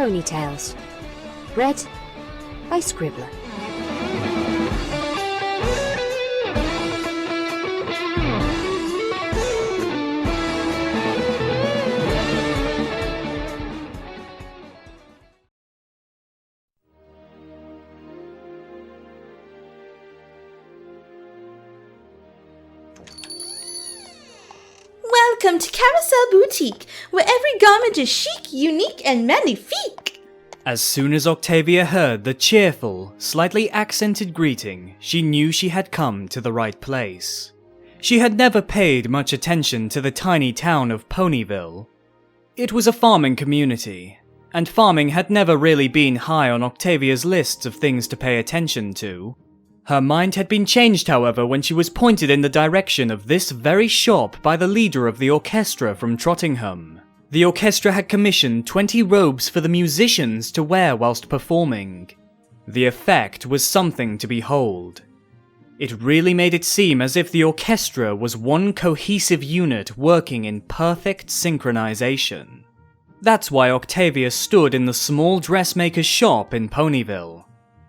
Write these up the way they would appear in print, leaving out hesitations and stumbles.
Ponytails. Read by Scribbler. Welcome to Carousel Boutique, where every garment is chic, unique, and magnifique! As soon as Octavia heard the cheerful, slightly accented greeting, she knew she had come to the right place. She had never paid much attention to the tiny town of Ponyville. It was a farming community, and farming had never really been high on Octavia's lists of things to pay attention to. Her mind had been changed, however, when she was pointed in the direction of this very shop by the leader of the orchestra from Trottingham. The orchestra had commissioned 20 robes for the musicians to wear whilst performing. The effect was something to behold. It really made it seem as if the orchestra was one cohesive unit working in perfect synchronization. That's why Octavia stood in the small dressmaker's shop in Ponyville.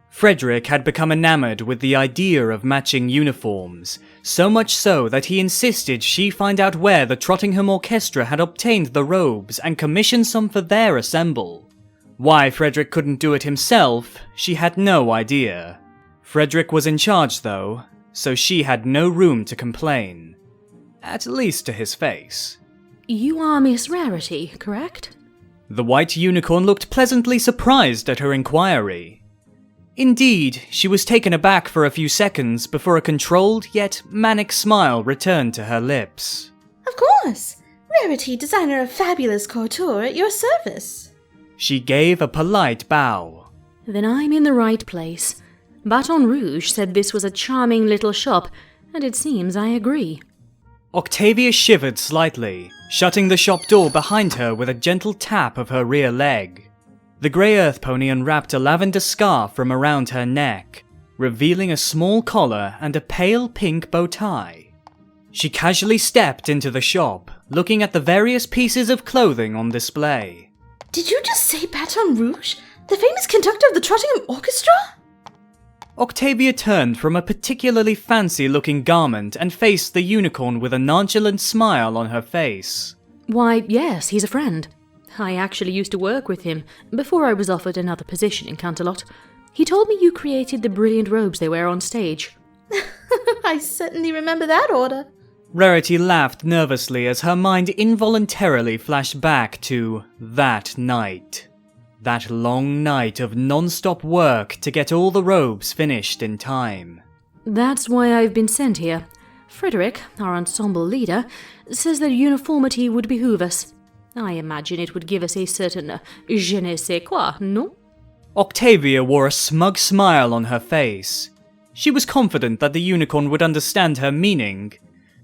Frederic had become enamored with the idea of matching uniforms, so much so that he insisted she find out where the Trottingham Orchestra had obtained the robes and commission some for their ensemble. Why Frederic couldn't do it himself, she had no idea. Frederic was in charge though, so she had no room to complain. At least to his face. You are Miss Rarity, correct? The white unicorn looked pleasantly surprised at her inquiry. Indeed, she was taken aback for a few seconds before a controlled yet manic smile returned to her lips. Of course! Rarity, designer of fabulous couture, at your service. She gave a polite bow. Then I'm in the right place. Baton Rouge said this was a charming little shop, and it seems I agree. Octavia shivered slightly, shutting the shop door behind her with a gentle tap of her rear leg. The grey earth pony unwrapped a lavender scarf from around her neck, revealing a small collar and a pale pink bow tie. She casually stepped into the shop, looking at the various pieces of clothing on display. Did you just say Baton Rouge? The famous conductor of the Trottingham Orchestra? Octavia turned from a particularly fancy-looking garment and faced the unicorn with a nonchalant smile on her face. Why, yes, he's a friend. I actually used to work with him, before I was offered another position in Canterlot. He told me you created the brilliant robes they wear on stage. I certainly remember that order. Rarity laughed nervously as her mind involuntarily flashed back to that night. That long night of non-stop work to get all the robes finished in time. That's why I've been sent here. Frederic, our ensemble leader, says that uniformity would behoove us. I imagine it would give us a certain je ne sais quoi, no? Octavia wore a smug smile on her face. She was confident that the unicorn would understand her meaning,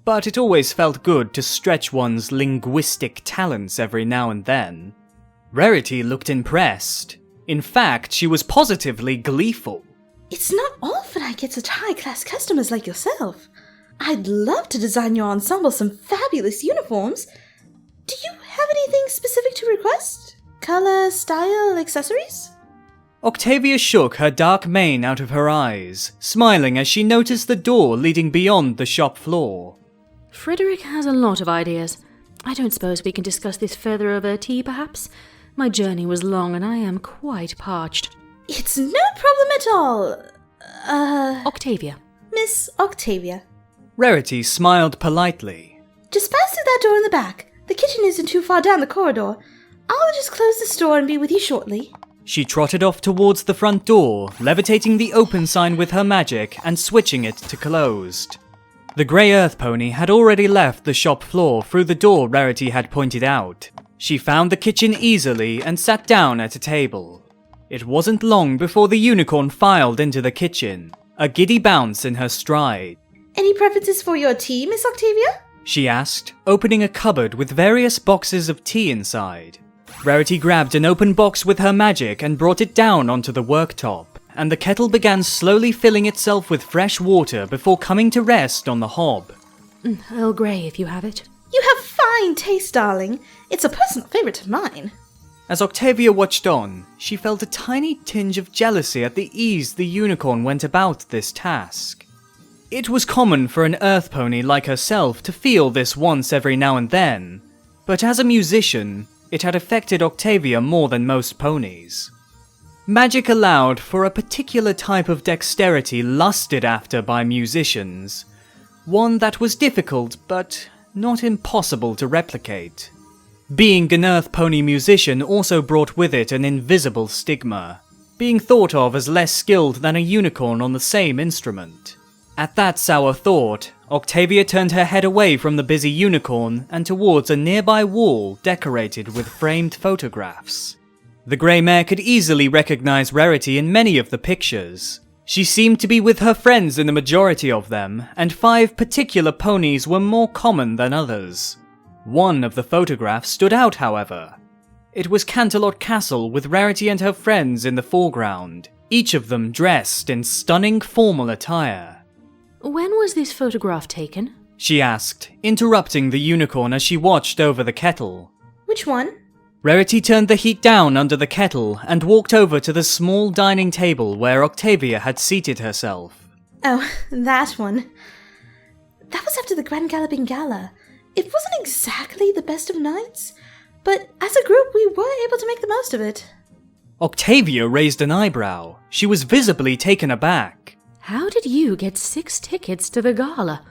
but it always felt good to stretch one's linguistic talents every now and then. Rarity looked impressed. In fact, she was positively gleeful. It's not often I get such high-class customers like yourself. I'd love to design your ensemble some fabulous uniforms. Do you have anything specific to request? Color, style, accessories? Octavia shook her dark mane out of her eyes, smiling as she noticed the door leading beyond the shop floor. Frederic has a lot of ideas. I don't suppose we can discuss this further over tea, perhaps? My journey was long and I am quite parched. It's no problem at all. Octavia. Miss Octavia. Rarity smiled politely. Just pass through that door in the back. The kitchen isn't too far down the corridor. I'll just close the store and be with you shortly. She trotted off towards the front door, levitating the open sign with her magic and switching it to closed. The grey earth pony had already left the shop floor through the door Rarity had pointed out. She found the kitchen easily and sat down at a table. It wasn't long before the unicorn filed into the kitchen, a giddy bounce in her stride. Any preferences for your tea, Miss Octavia? She asked, opening a cupboard with various boxes of tea inside. Rarity grabbed an open box with her magic and brought it down onto the worktop, and the kettle began slowly filling itself with fresh water before coming to rest on the hob. Earl Grey, if you have it. You have fine taste, darling. It's a personal favorite of mine. As Octavia watched on, she felt a tiny tinge of jealousy at the ease the unicorn went about this task. It was common for an earth pony like herself to feel this once every now and then, but as a musician, it had affected Octavia more than most ponies. Magic allowed for a particular type of dexterity lusted after by musicians, one that was difficult but not impossible to replicate. Being an earth pony musician also brought with it an invisible stigma, being thought of as less skilled than a unicorn on the same instrument. At that sour thought, Octavia turned her head away from the busy unicorn and towards a nearby wall decorated with framed photographs. The grey mare could easily recognize Rarity in many of the pictures. She seemed to be with her friends in the majority of them, and 5 particular ponies were more common than others. One of the photographs stood out, however. It was Canterlot Castle with Rarity and her friends in the foreground, each of them dressed in stunning formal attire. When was this photograph taken? She asked, interrupting the unicorn as she watched over the kettle. Which one? Rarity turned the heat down under the kettle and walked over to the small dining table where Octavia had seated herself. Oh, that one. That was after the Grand Galloping Gala. It wasn't exactly the best of nights, but as a group we were able to make the most of it. Octavia raised an eyebrow. She was visibly taken aback. How did you get 6 tickets to the gala?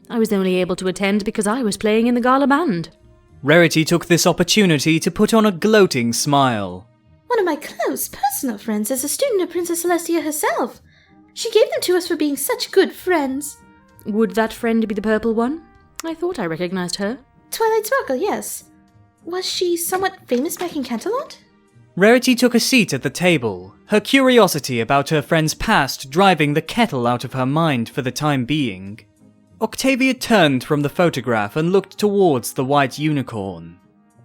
I was only able to attend because I was playing in the gala band. Rarity took this opportunity to put on a gloating smile. One of my close personal friends is a student of Princess Celestia herself. She gave them to us for being such good friends. Would that friend be the purple one? I thought I recognized her. Twilight Sparkle, yes. Was she somewhat famous back in Canterlot? Rarity took a seat at the table, her curiosity about her friend's past driving the kettle out of her mind for the time being. Octavia turned from the photograph and looked towards the white unicorn.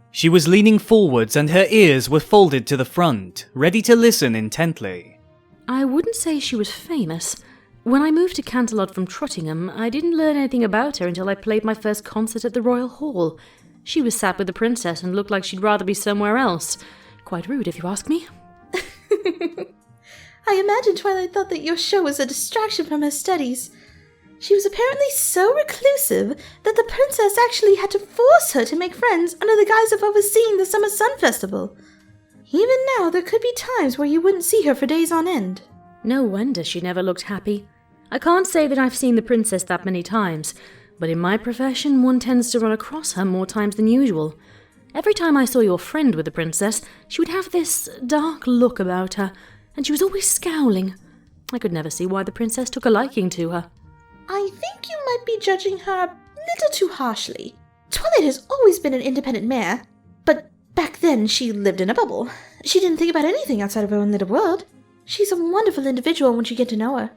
She was leaning forwards and her ears were folded to the front, ready to listen intently. I wouldn't say she was famous. When I moved to Canterlot from Trottingham, I didn't learn anything about her until I played my first concert at the Royal Hall. She was sat with the princess and looked like she'd rather be somewhere else. Quite rude, if you ask me. I imagine Twilight thought that your show was a distraction from her studies. She was apparently so reclusive that the princess actually had to force her to make friends under the guise of overseeing the Summer Sun Festival. Even now, there could be times where you wouldn't see her for days on end. No wonder she never looked happy. I can't say that I've seen the princess that many times, but in my profession one tends to run across her more times than usual. Every time I saw your friend with the princess, she would have this dark look about her, and she was always scowling. I could never see why the princess took a liking to her. I think you might be judging her a little too harshly. Twilight has always been an independent mare, but back then she lived in a bubble. She didn't think about anything outside of her own little world. She's a wonderful individual once you get to know her.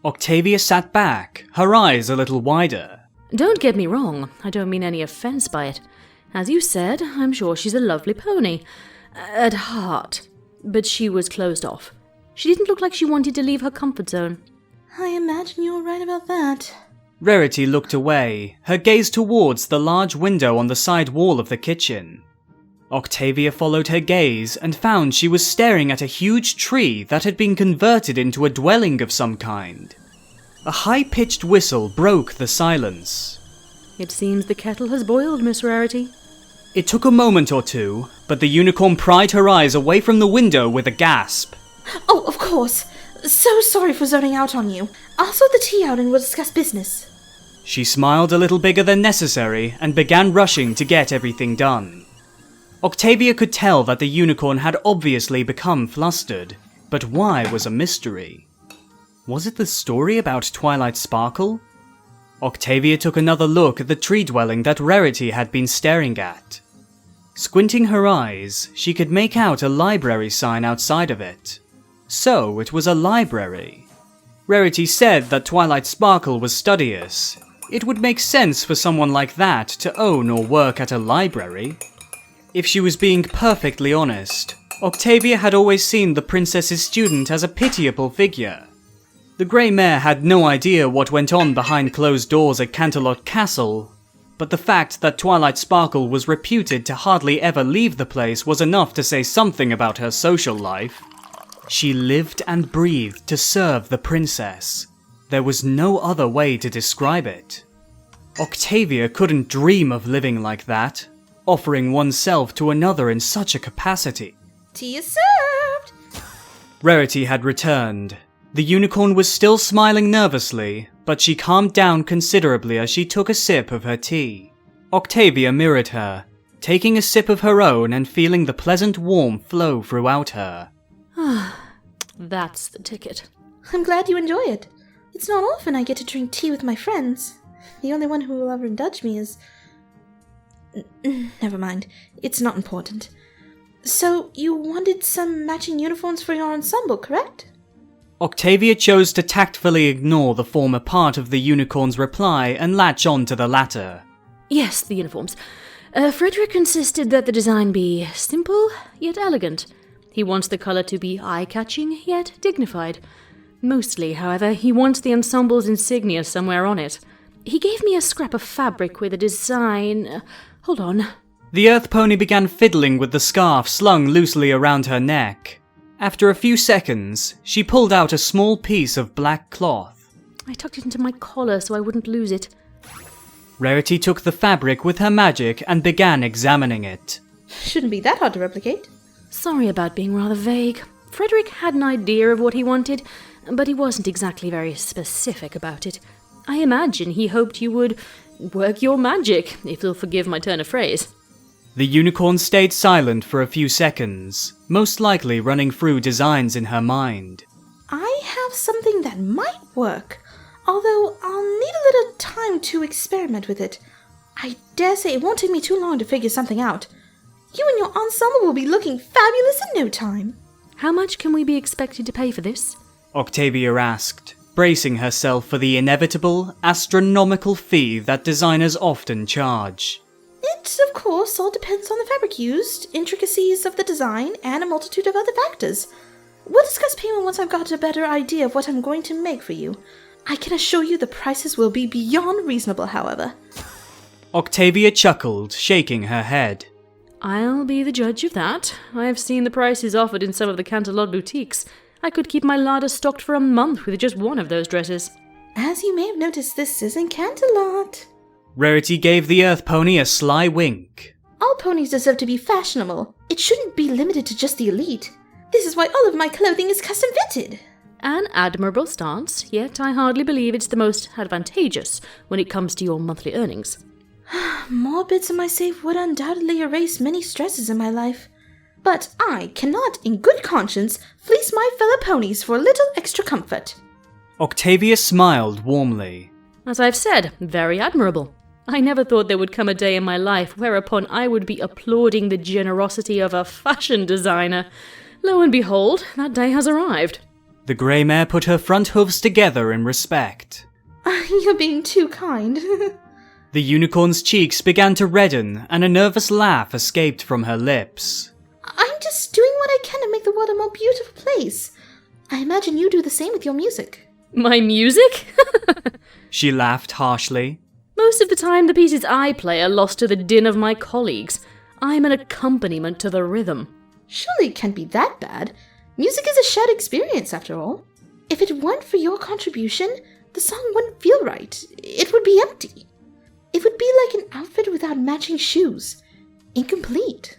Octavia sat back, her eyes a little wider. Don't get me wrong, I don't mean any offense by it. As you said, I'm sure she's a lovely pony. At heart. But she was closed off. She didn't look like she wanted to leave her comfort zone. I imagine you're right about that. Rarity looked away, her gaze towards the large window on the side wall of the kitchen. Octavia followed her gaze and found she was staring at a huge tree that had been converted into a dwelling of some kind. A high-pitched whistle broke the silence. It seems the kettle has boiled, Miss Rarity. It took a moment or two, but the unicorn pried her eyes away from the window with a gasp. Oh, of course. So sorry for zoning out on you. I'll sort the tea out and we'll discuss business. She smiled a little bigger than necessary and began rushing to get everything done. Octavia could tell that the unicorn had obviously become flustered, but why was a mystery. Was it the story about Twilight Sparkle? Octavia took another look at the tree dwelling that Rarity had been staring at. Squinting her eyes, she could make out a library sign outside of it. So it was a library. Rarity said that Twilight Sparkle was studious. It would make sense for someone like that to own or work at a library. If she was being perfectly honest, Octavia had always seen the princess's student as a pitiable figure. The grey mare had no idea what went on behind closed doors at Canterlot Castle, but the fact that Twilight Sparkle was reputed to hardly ever leave the place was enough to say something about her social life. She lived and breathed to serve the princess. There was no other way to describe it. Octavia couldn't dream of living like that, offering oneself to another in such a capacity. Tea is served! Rarity had returned. The unicorn was still smiling nervously, but she calmed down considerably as she took a sip of her tea. Octavia mirrored her, taking a sip of her own and feeling the pleasant warmth flow throughout her. That's the ticket. I'm glad you enjoy it. It's not often I get to drink tea with my friends. The only one who will ever indulge me is... Never mind. It's not important. So, you wanted some matching uniforms for your ensemble, correct? Octavia chose to tactfully ignore the former part of the unicorn's reply and latch on to the latter. Yes, the uniforms. Frederic insisted that the design be simple, yet elegant. He wants the colour to be eye-catching, yet dignified. Mostly, however, he wants the ensemble's insignia somewhere on it. He gave me a scrap of fabric with a design... hold on. The Earth Pony began fiddling with the scarf slung loosely around her neck. After a few seconds, she pulled out a small piece of black cloth. I tucked it into my collar so I wouldn't lose it. Rarity took the fabric with her magic and began examining it. Shouldn't be that hard to replicate. Sorry about being rather vague. Frederic had an idea of what he wanted, but he wasn't exactly very specific about it. I imagine he hoped you would work your magic, if you'll forgive my turn of phrase. The unicorn stayed silent for a few seconds, most likely running through designs in her mind. I have something that might work, although I'll need a little time to experiment with it. I dare say it won't take me too long to figure something out. You and your ensemble will be looking fabulous in no time. How much can we be expected to pay for this? Octavia asked, bracing herself for the inevitable, astronomical fee that designers often charge. It, of course, all depends on the fabric used, intricacies of the design, and a multitude of other factors. We'll discuss payment once I've got a better idea of what I'm going to make for you. I can assure you the prices will be beyond reasonable, however. Octavia chuckled, shaking her head. I'll be the judge of that. I've seen the prices offered in some of the Canterlot boutiques. I could keep my larder stocked for a month with just one of those dresses. As you may have noticed, this isn't Canterlot. Rarity gave the Earth Pony a sly wink. All ponies deserve to be fashionable. It shouldn't be limited to just the elite. This is why all of my clothing is custom fitted. An admirable stance, yet I hardly believe it's the most advantageous when it comes to your monthly earnings. More bits in my safe would undoubtedly erase many stresses in my life. But I cannot, in good conscience, fleece my fellow ponies for a little extra comfort. Octavia smiled warmly. As I've said, very admirable. I never thought there would come a day in my life whereupon I would be applauding the generosity of a fashion designer. Lo and behold, that day has arrived. The grey mare put her front hooves together in respect. You're being too kind. The unicorn's cheeks began to redden, and a nervous laugh escaped from her lips. I'm just doing what I can to make the world a more beautiful place. I imagine you do the same with your music. My music? She laughed harshly. Most of the time, the pieces I play are lost to the din of my colleagues. I'm an accompaniment to the rhythm. Surely it can't be that bad. Music is a shared experience, after all. If it weren't for your contribution, the song wouldn't feel right. It would be empty. It would be like an outfit without matching shoes. Incomplete.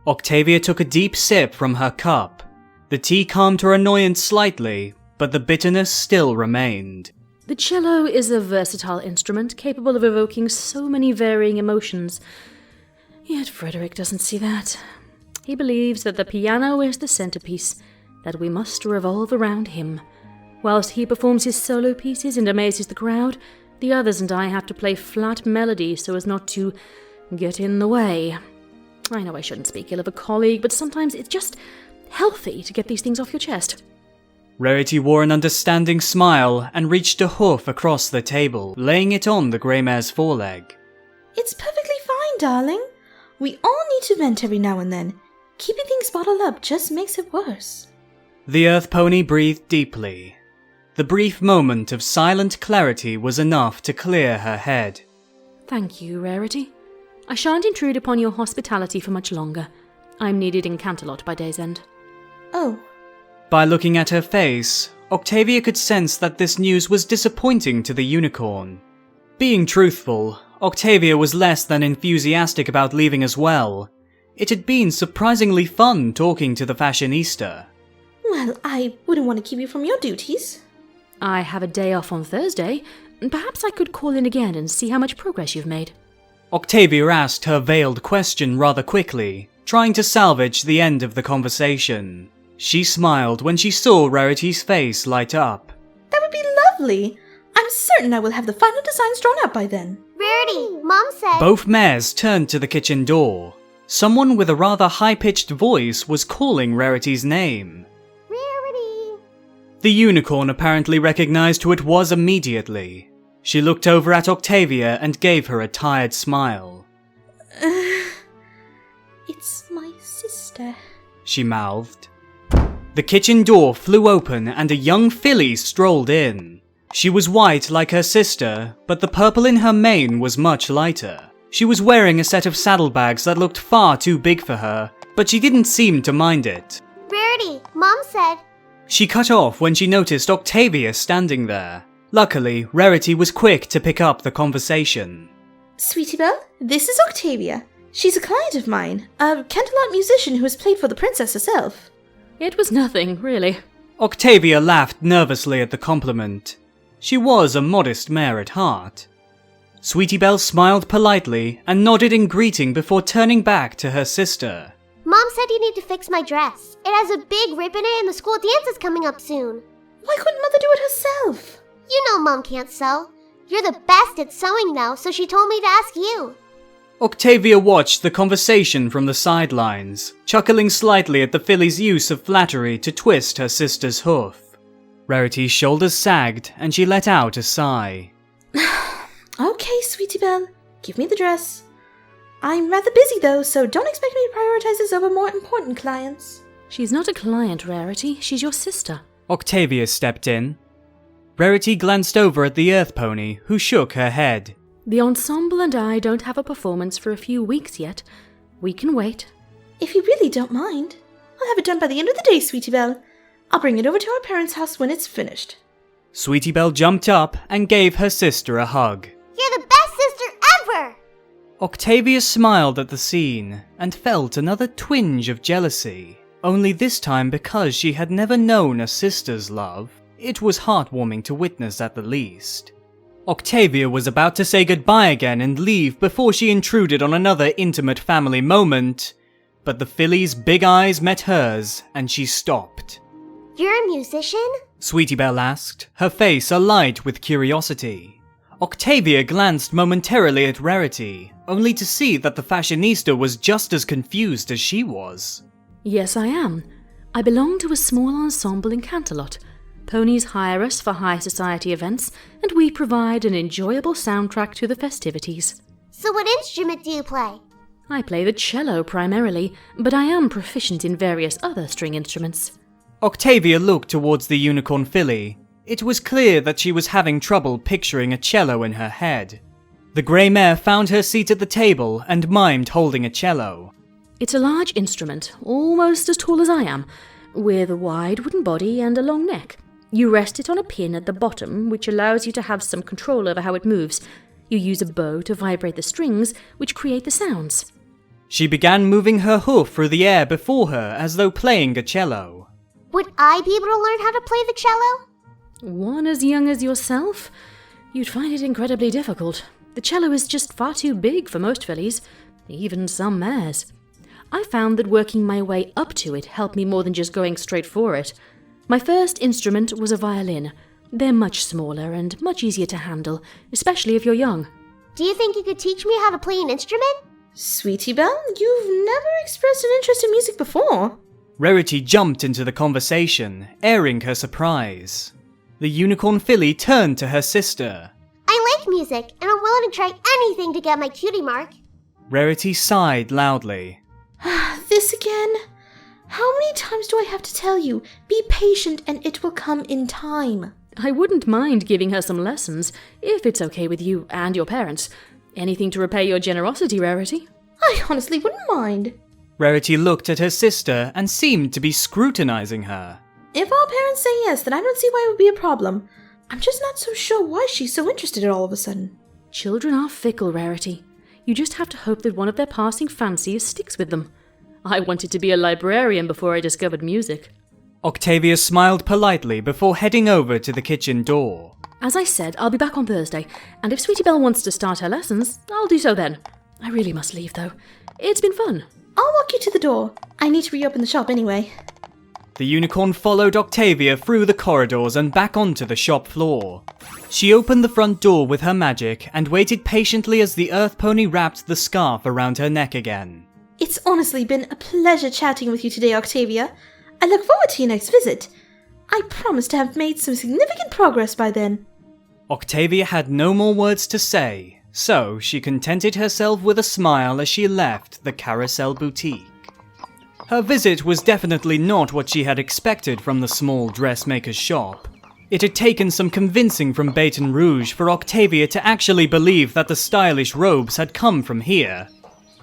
Octavia took a deep sip from her cup. The tea calmed her annoyance slightly, but the bitterness still remained. The cello is a versatile instrument capable of evoking so many varying emotions. Yet Frederic doesn't see that. He believes that the piano is the centerpiece, that we must revolve around him. Whilst he performs his solo pieces and amazes the crowd, the others and I have to play flat melodies so as not to get in the way. I know I shouldn't speak ill of a colleague, but sometimes it's just healthy to get these things off your chest. Rarity wore an understanding smile and reached a hoof across the table, laying it on the grey mare's foreleg. It's perfectly fine, darling. We all need to vent every now and then. Keeping things bottled up just makes it worse. The Earth Pony breathed deeply. The brief moment of silent clarity was enough to clear her head. Thank you, Rarity. I shan't intrude upon your hospitality for much longer. I'm needed in Canterlot by day's end. Oh, By looking at her face, Octavia could sense that this news was disappointing to the unicorn. Being truthful, Octavia was less than enthusiastic about leaving as well. It had been surprisingly fun talking to the fashionista. well, I wouldn't want to keep you from your duties. I have a day off on Thursday. Perhaps I could call in again and see how much progress you've made. Octavia asked her veiled question rather quickly, trying to salvage the end of the conversation. She smiled when she saw Rarity's face light up. That would be lovely. I'm certain I will have the final designs drawn up by then. Rarity, Mom said... Both mares turned to the kitchen door. Someone with a rather high-pitched voice was calling Rarity's name. Rarity. The unicorn apparently recognized who it was immediately. She looked over at Octavia and gave her a tired smile. It's my sister. She mouthed. The kitchen door flew open and a young filly strolled in. She was white like her sister, but the purple in her mane was much lighter. She was wearing a set of saddlebags that looked far too big for her, but she didn't seem to mind it. Rarity, Mom said... She cut off when she noticed Octavia standing there. Luckily, Rarity was quick to pick up the conversation. Sweetie Belle, this is Octavia. She's a client of mine, a Canterlot musician who has played for the princess herself. It was nothing, really. Octavia laughed nervously at the compliment. She was a modest mare at heart. Sweetie Belle smiled politely and nodded in greeting before turning back to her sister. Mom said you need to fix my dress. It has a big rip in it and the school dance is coming up soon. Why couldn't Mother do it herself? You know Mom can't sew. You're the best at sewing though, so she told me to ask you. Octavia watched the conversation from the sidelines, chuckling slightly at the filly's use of flattery to twist her sister's hoof. Rarity's shoulders sagged and she let out a sigh. Okay, Sweetie Belle, give me the dress. I'm rather busy though, so don't expect me to prioritize this over more important clients. She's not a client, Rarity. She's your sister. Octavia stepped in. Rarity glanced over at the earth pony, who shook her head. The ensemble and I don't have a performance for a few weeks yet. We can wait. If you really don't mind, I'll have it done by the end of the day, Sweetie Belle. I'll bring it over to our parents' house when it's finished. Sweetie Belle jumped up and gave her sister a hug. You're the best sister ever! Octavia smiled at the scene and felt another twinge of jealousy, only this time because she had never known a sister's love. It was heartwarming to witness at the least. Octavia was about to say goodbye again and leave before she intruded on another intimate family moment, but the filly's big eyes met hers and she stopped. You're a musician? Sweetie Belle asked, her face alight with curiosity. Octavia glanced momentarily at Rarity, only to see that the fashionista was just as confused as she was. Yes, I am. I belong to a small ensemble in Canterlot. Ponies hire us for high society events, and we provide an enjoyable soundtrack to the festivities. So what instrument do you play? I play the cello primarily, but I am proficient in various other string instruments. Octavia looked towards the unicorn filly. It was clear that she was having trouble picturing a cello in her head. The grey mare found her seat at the table and mimed holding a cello. It's a large instrument, almost as tall as I am, with a wide wooden body and a long neck. You rest it on a pin at the bottom, which allows you to have some control over how it moves. You use a bow to vibrate the strings, which create the sounds. She began moving her hoof through the air before her as though playing a cello. Would I be able to learn how to play the cello? One as young as yourself? You'd find it incredibly difficult. The cello is just far too big for most fillies, even some mares. I found that working my way up to it helped me more than just going straight for it. My first instrument was a violin. They're much smaller and much easier to handle, especially if you're young. Do you think you could teach me how to play an instrument? Sweetie Belle, you've never expressed an interest in music before. Rarity jumped into the conversation, airing her surprise. The unicorn filly turned to her sister. I like music, and I'm willing to try anything to get my cutie mark. Rarity sighed loudly. This again? How many times do I have to tell you? Be patient and it will come in time. I wouldn't mind giving her some lessons, if it's okay with you and your parents. Anything to repay your generosity, Rarity. I honestly wouldn't mind. Rarity looked at her sister and seemed to be scrutinizing her. If our parents say yes, then I don't see why it would be a problem. I'm just not so sure why she's so interested all of a sudden. Children are fickle, Rarity. You just have to hope that one of their passing fancies sticks with them. I wanted to be a librarian before I discovered music. Octavia smiled politely before heading over to the kitchen door. As I said, I'll be back on Thursday, and if Sweetie Belle wants to start her lessons, I'll do so then. I really must leave, though. It's been fun. I'll walk you to the door. I need to reopen the shop anyway. The unicorn followed Octavia through the corridors and back onto the shop floor. She opened the front door with her magic and waited patiently as the earth pony wrapped the scarf around her neck again. It's honestly been a pleasure chatting with you today, Octavia. I look forward to your next visit. I promise to have made some significant progress by then. Octavia had no more words to say, so she contented herself with a smile as she left the Carousel Boutique. Her visit was definitely not what she had expected from the small dressmaker's shop. It had taken some convincing from Baton Rouge for Octavia to actually believe that the stylish robes had come from here.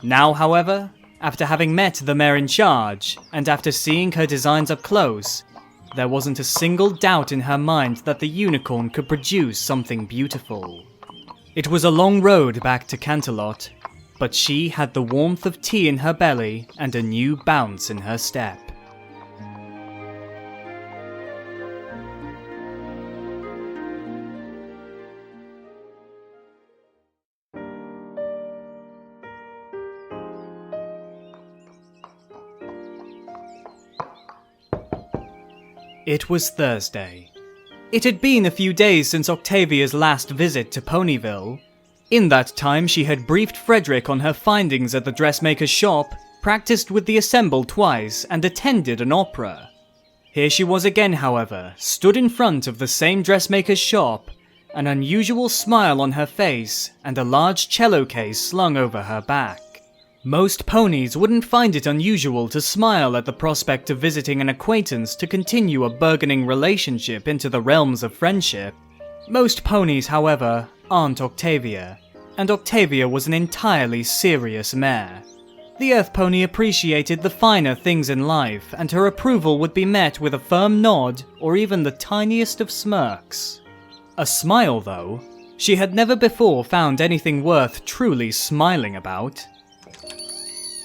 Now, however, after having met the mare in charge, and after seeing her designs up close, there wasn't a single doubt in her mind that the unicorn could produce something beautiful. It was a long road back to Canterlot, but she had the warmth of tea in her belly and a new bounce in her step. It was Thursday. It had been a few days since Octavia's last visit to Ponyville. In that time, she had briefed Frederic on her findings at the dressmaker's shop, practiced with the ensemble twice, and attended an opera. Here she was again, however, stood in front of the same dressmaker's shop, an unusual smile on her face, and a large cello case slung over her back. Most ponies wouldn't find it unusual to smile at the prospect of visiting an acquaintance to continue a burgeoning relationship into the realms of friendship. Most ponies, however, aren't Octavia, and Octavia was an entirely serious mare. The Earth Pony appreciated the finer things in life, and her approval would be met with a firm nod or even the tiniest of smirks. A smile, though, she had never before found anything worth truly smiling about.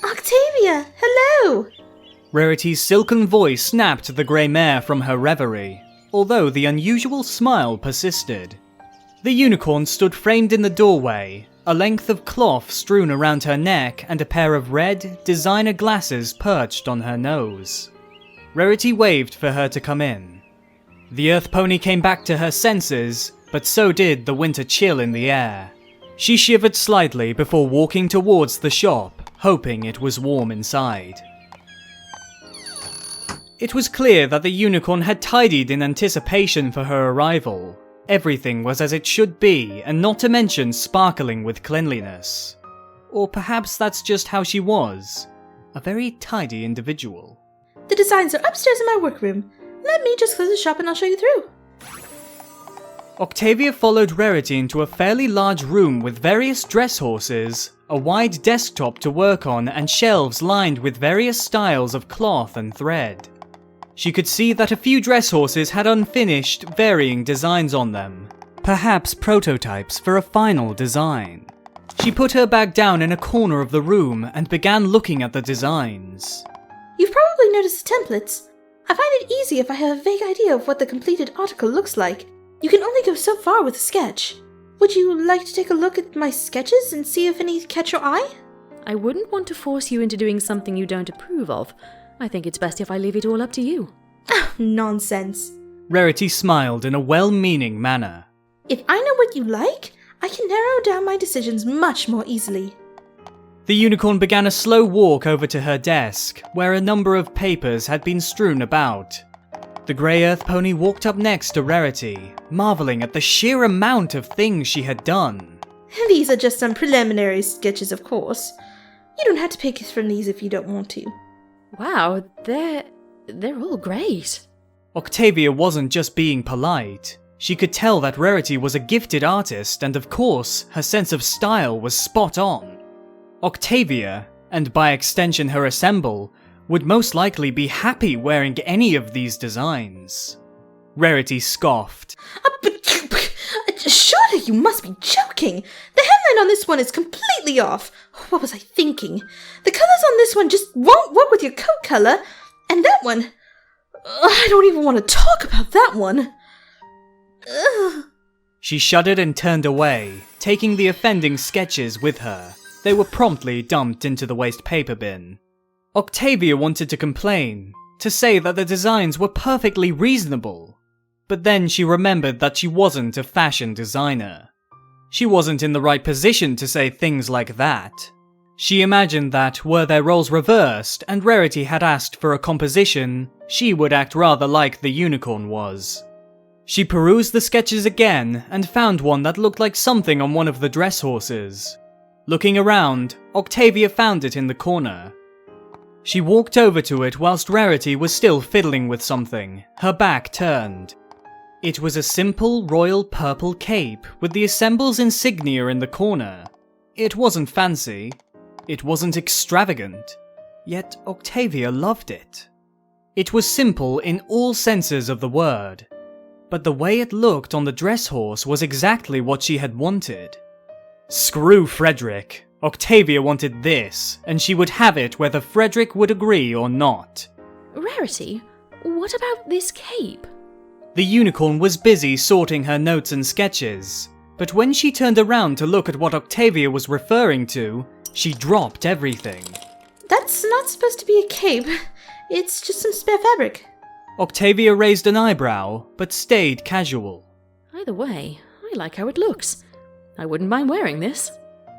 Octavia, hello! Rarity's silken voice snapped the grey mare from her reverie, although the unusual smile persisted. The unicorn stood framed in the doorway, a length of cloth strewn around her neck and a pair of red, designer glasses perched on her nose. Rarity waved for her to come in. The Earth Pony came back to her senses, but so did the winter chill in the air. She shivered slightly before walking towards the shop, hoping it was warm inside. It was clear that the unicorn had tidied in anticipation for her arrival. Everything was as it should be, and not to mention sparkling with cleanliness. Or perhaps that's just how she was. A very tidy individual. The designs are upstairs in my workroom. Let me just close the shop and I'll show you through. Octavia followed Rarity into a fairly large room with various dress horses, a wide desktop to work on, and shelves lined with various styles of cloth and thread. She could see that a few dress horses had unfinished, varying designs on them, perhaps prototypes for a final design. She put her bag down in a corner of the room and began looking at the designs. You've probably noticed the templates. I find it easy if I have a vague idea of what the completed article looks like. You can only go so far with a sketch. Would you like to take a look at my sketches and see if any catch your eye? I wouldn't want to force you into doing something you don't approve of. I think it's best if I leave it all up to you. Nonsense. Rarity smiled in a well-meaning manner. If I know what you like, I can narrow down my decisions much more easily. The unicorn began a slow walk over to her desk, where a number of papers had been strewn about. The grey Earth Pony walked up next to Rarity, marvelling at the sheer amount of things she had done. These are just some preliminary sketches, of course. You don't have to pick from these if you don't want to. Wow, they're all great. Octavia wasn't just being polite. She could tell that Rarity was a gifted artist, and of course, her sense of style was spot on. Octavia, and by extension her ensemble, would most likely be happy wearing any of these designs. Rarity scoffed. Surely you must be joking! The headline on this one is completely off. What was I thinking? The colours on this one just won't work with your coat colour, and that one... I don't even want to talk about that one. Ugh. She shuddered and turned away, taking the offending sketches with her. They were promptly dumped into the waste paper bin. Octavia wanted to complain, to say that the designs were perfectly reasonable. But then she remembered that she wasn't a fashion designer. She wasn't in the right position to say things like that. She imagined that, were their roles reversed and Rarity had asked for a composition, she would act rather like the unicorn was. She perused the sketches again and found one that looked like something on one of the dress horses. Looking around, Octavia found it in the corner. She walked over to it whilst Rarity was still fiddling with something, her back turned. It was a simple royal purple cape with the ensemble's insignia in the corner. It wasn't fancy. It wasn't extravagant. Yet Octavia loved it. It was simple in all senses of the word. But the way it looked on the dress horse was exactly what she had wanted. Screw Frederic. Octavia wanted this, and she would have it whether Frederic would agree or not. Rarity, what about this cape? The unicorn was busy sorting her notes and sketches, but when she turned around to look at what Octavia was referring to, she dropped everything. That's not supposed to be a cape. It's just some spare fabric. Octavia raised an eyebrow, but stayed casual. Either way, I like how it looks. I wouldn't mind wearing this.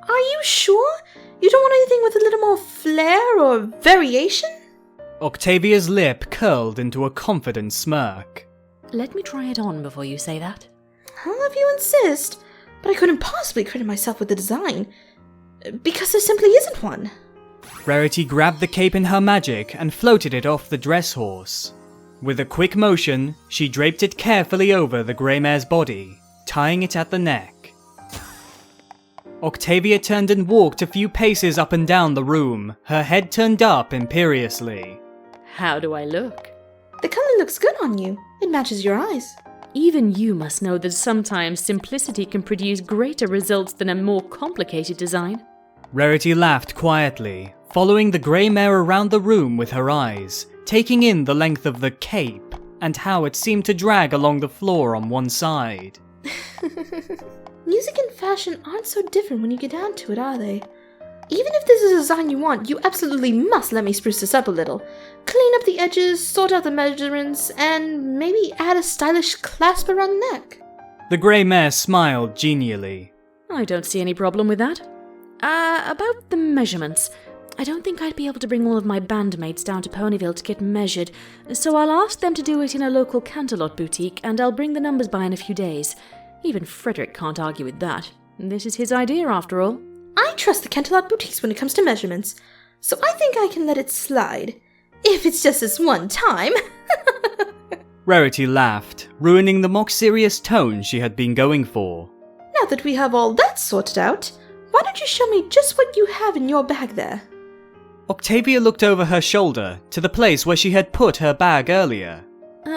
Are you sure? You don't want anything with a little more flair or variation? Octavia's lip curled into a confident smirk. Let me try it on before you say that. Well, if you insist, but I couldn't possibly credit myself with the design, because there simply isn't one. Rarity grabbed the cape in her magic and floated it off the dress horse. With a quick motion, she draped it carefully over the grey mare's body, tying it at the neck. Octavia turned and walked a few paces up and down the room, her head turned up imperiously. How do I look? The colour looks good on you. It matches your eyes. Even you must know that sometimes simplicity can produce greater results than a more complicated design. Rarity laughed quietly, following the grey mare around the room with her eyes, taking in the length of the cape, and how it seemed to drag along the floor on one side. Music and fashion aren't so different when you get down to it, are they? Even if this is a design you want, you absolutely must let me spruce this up a little. Clean up the edges, sort out the measurements, and maybe add a stylish clasp around the neck. The grey mare smiled genially. I don't see any problem with that. About the measurements. I don't think I'd be able to bring all of my bandmates down to Ponyville to get measured, so I'll ask them to do it in a local Canterlot boutique, and I'll bring the numbers by in a few days. Even Frederic can't argue with that. This is his idea, after all. I trust the Canterlot boutiques when it comes to measurements, so I think I can let it slide. If it's just this one time. Rarity laughed, ruining the mock-serious tone she had been going for. Now that we have all that sorted out, why don't you show me just what you have in your bag there? Octavia looked over her shoulder to the place where she had put her bag earlier.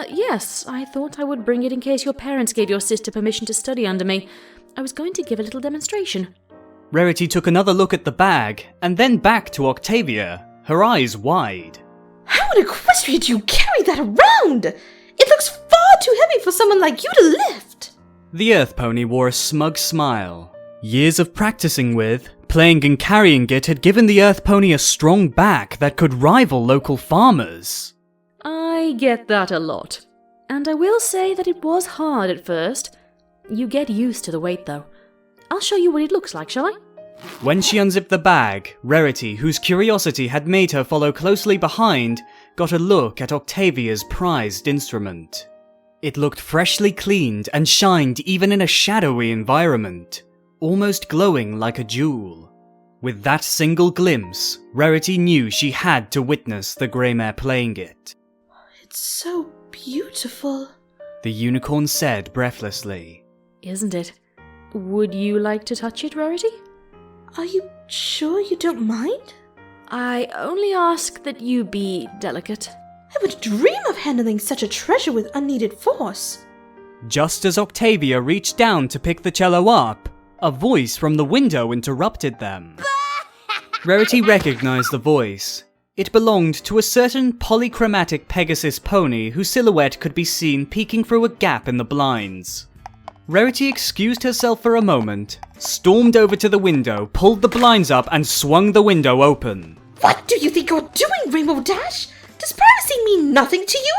Yes, I thought I would bring it in case your parents gave your sister permission to study under me. I was going to give a little demonstration. Rarity took another look at the bag, and then back to Octavia, her eyes wide. How in equestria do you carry that around? It looks far too heavy for someone like you to lift. The Earth Pony wore a smug smile. Years of practicing with, playing and carrying it had given the Earth Pony a strong back that could rival local farmers. I get that a lot. And I will say that it was hard at first. You get used to the weight though. I'll show you what it looks like, shall I? When she unzipped the bag, Rarity, whose curiosity had made her follow closely behind, got a look at Octavia's prized instrument. It looked freshly cleaned and shined even in a shadowy environment, almost glowing like a jewel. With that single glimpse, Rarity knew she had to witness the grey mare playing it. It's so beautiful. the unicorn said breathlessly. Isn't it? Would you like to touch it, Rarity? Are you sure you don't mind? I only ask that you be delicate. I would dream of handling such a treasure with unneeded force. Just as Octavia reached down to pick the cello up, a voice from the window interrupted them. Rarity recognized the voice. It belonged to a certain polychromatic Pegasus pony whose silhouette could be seen peeking through a gap in the blinds. Rarity excused herself for a moment, stormed over to the window, pulled the blinds up, and swung the window open. What do you think you're doing, Rainbow Dash? Does privacy mean nothing to you?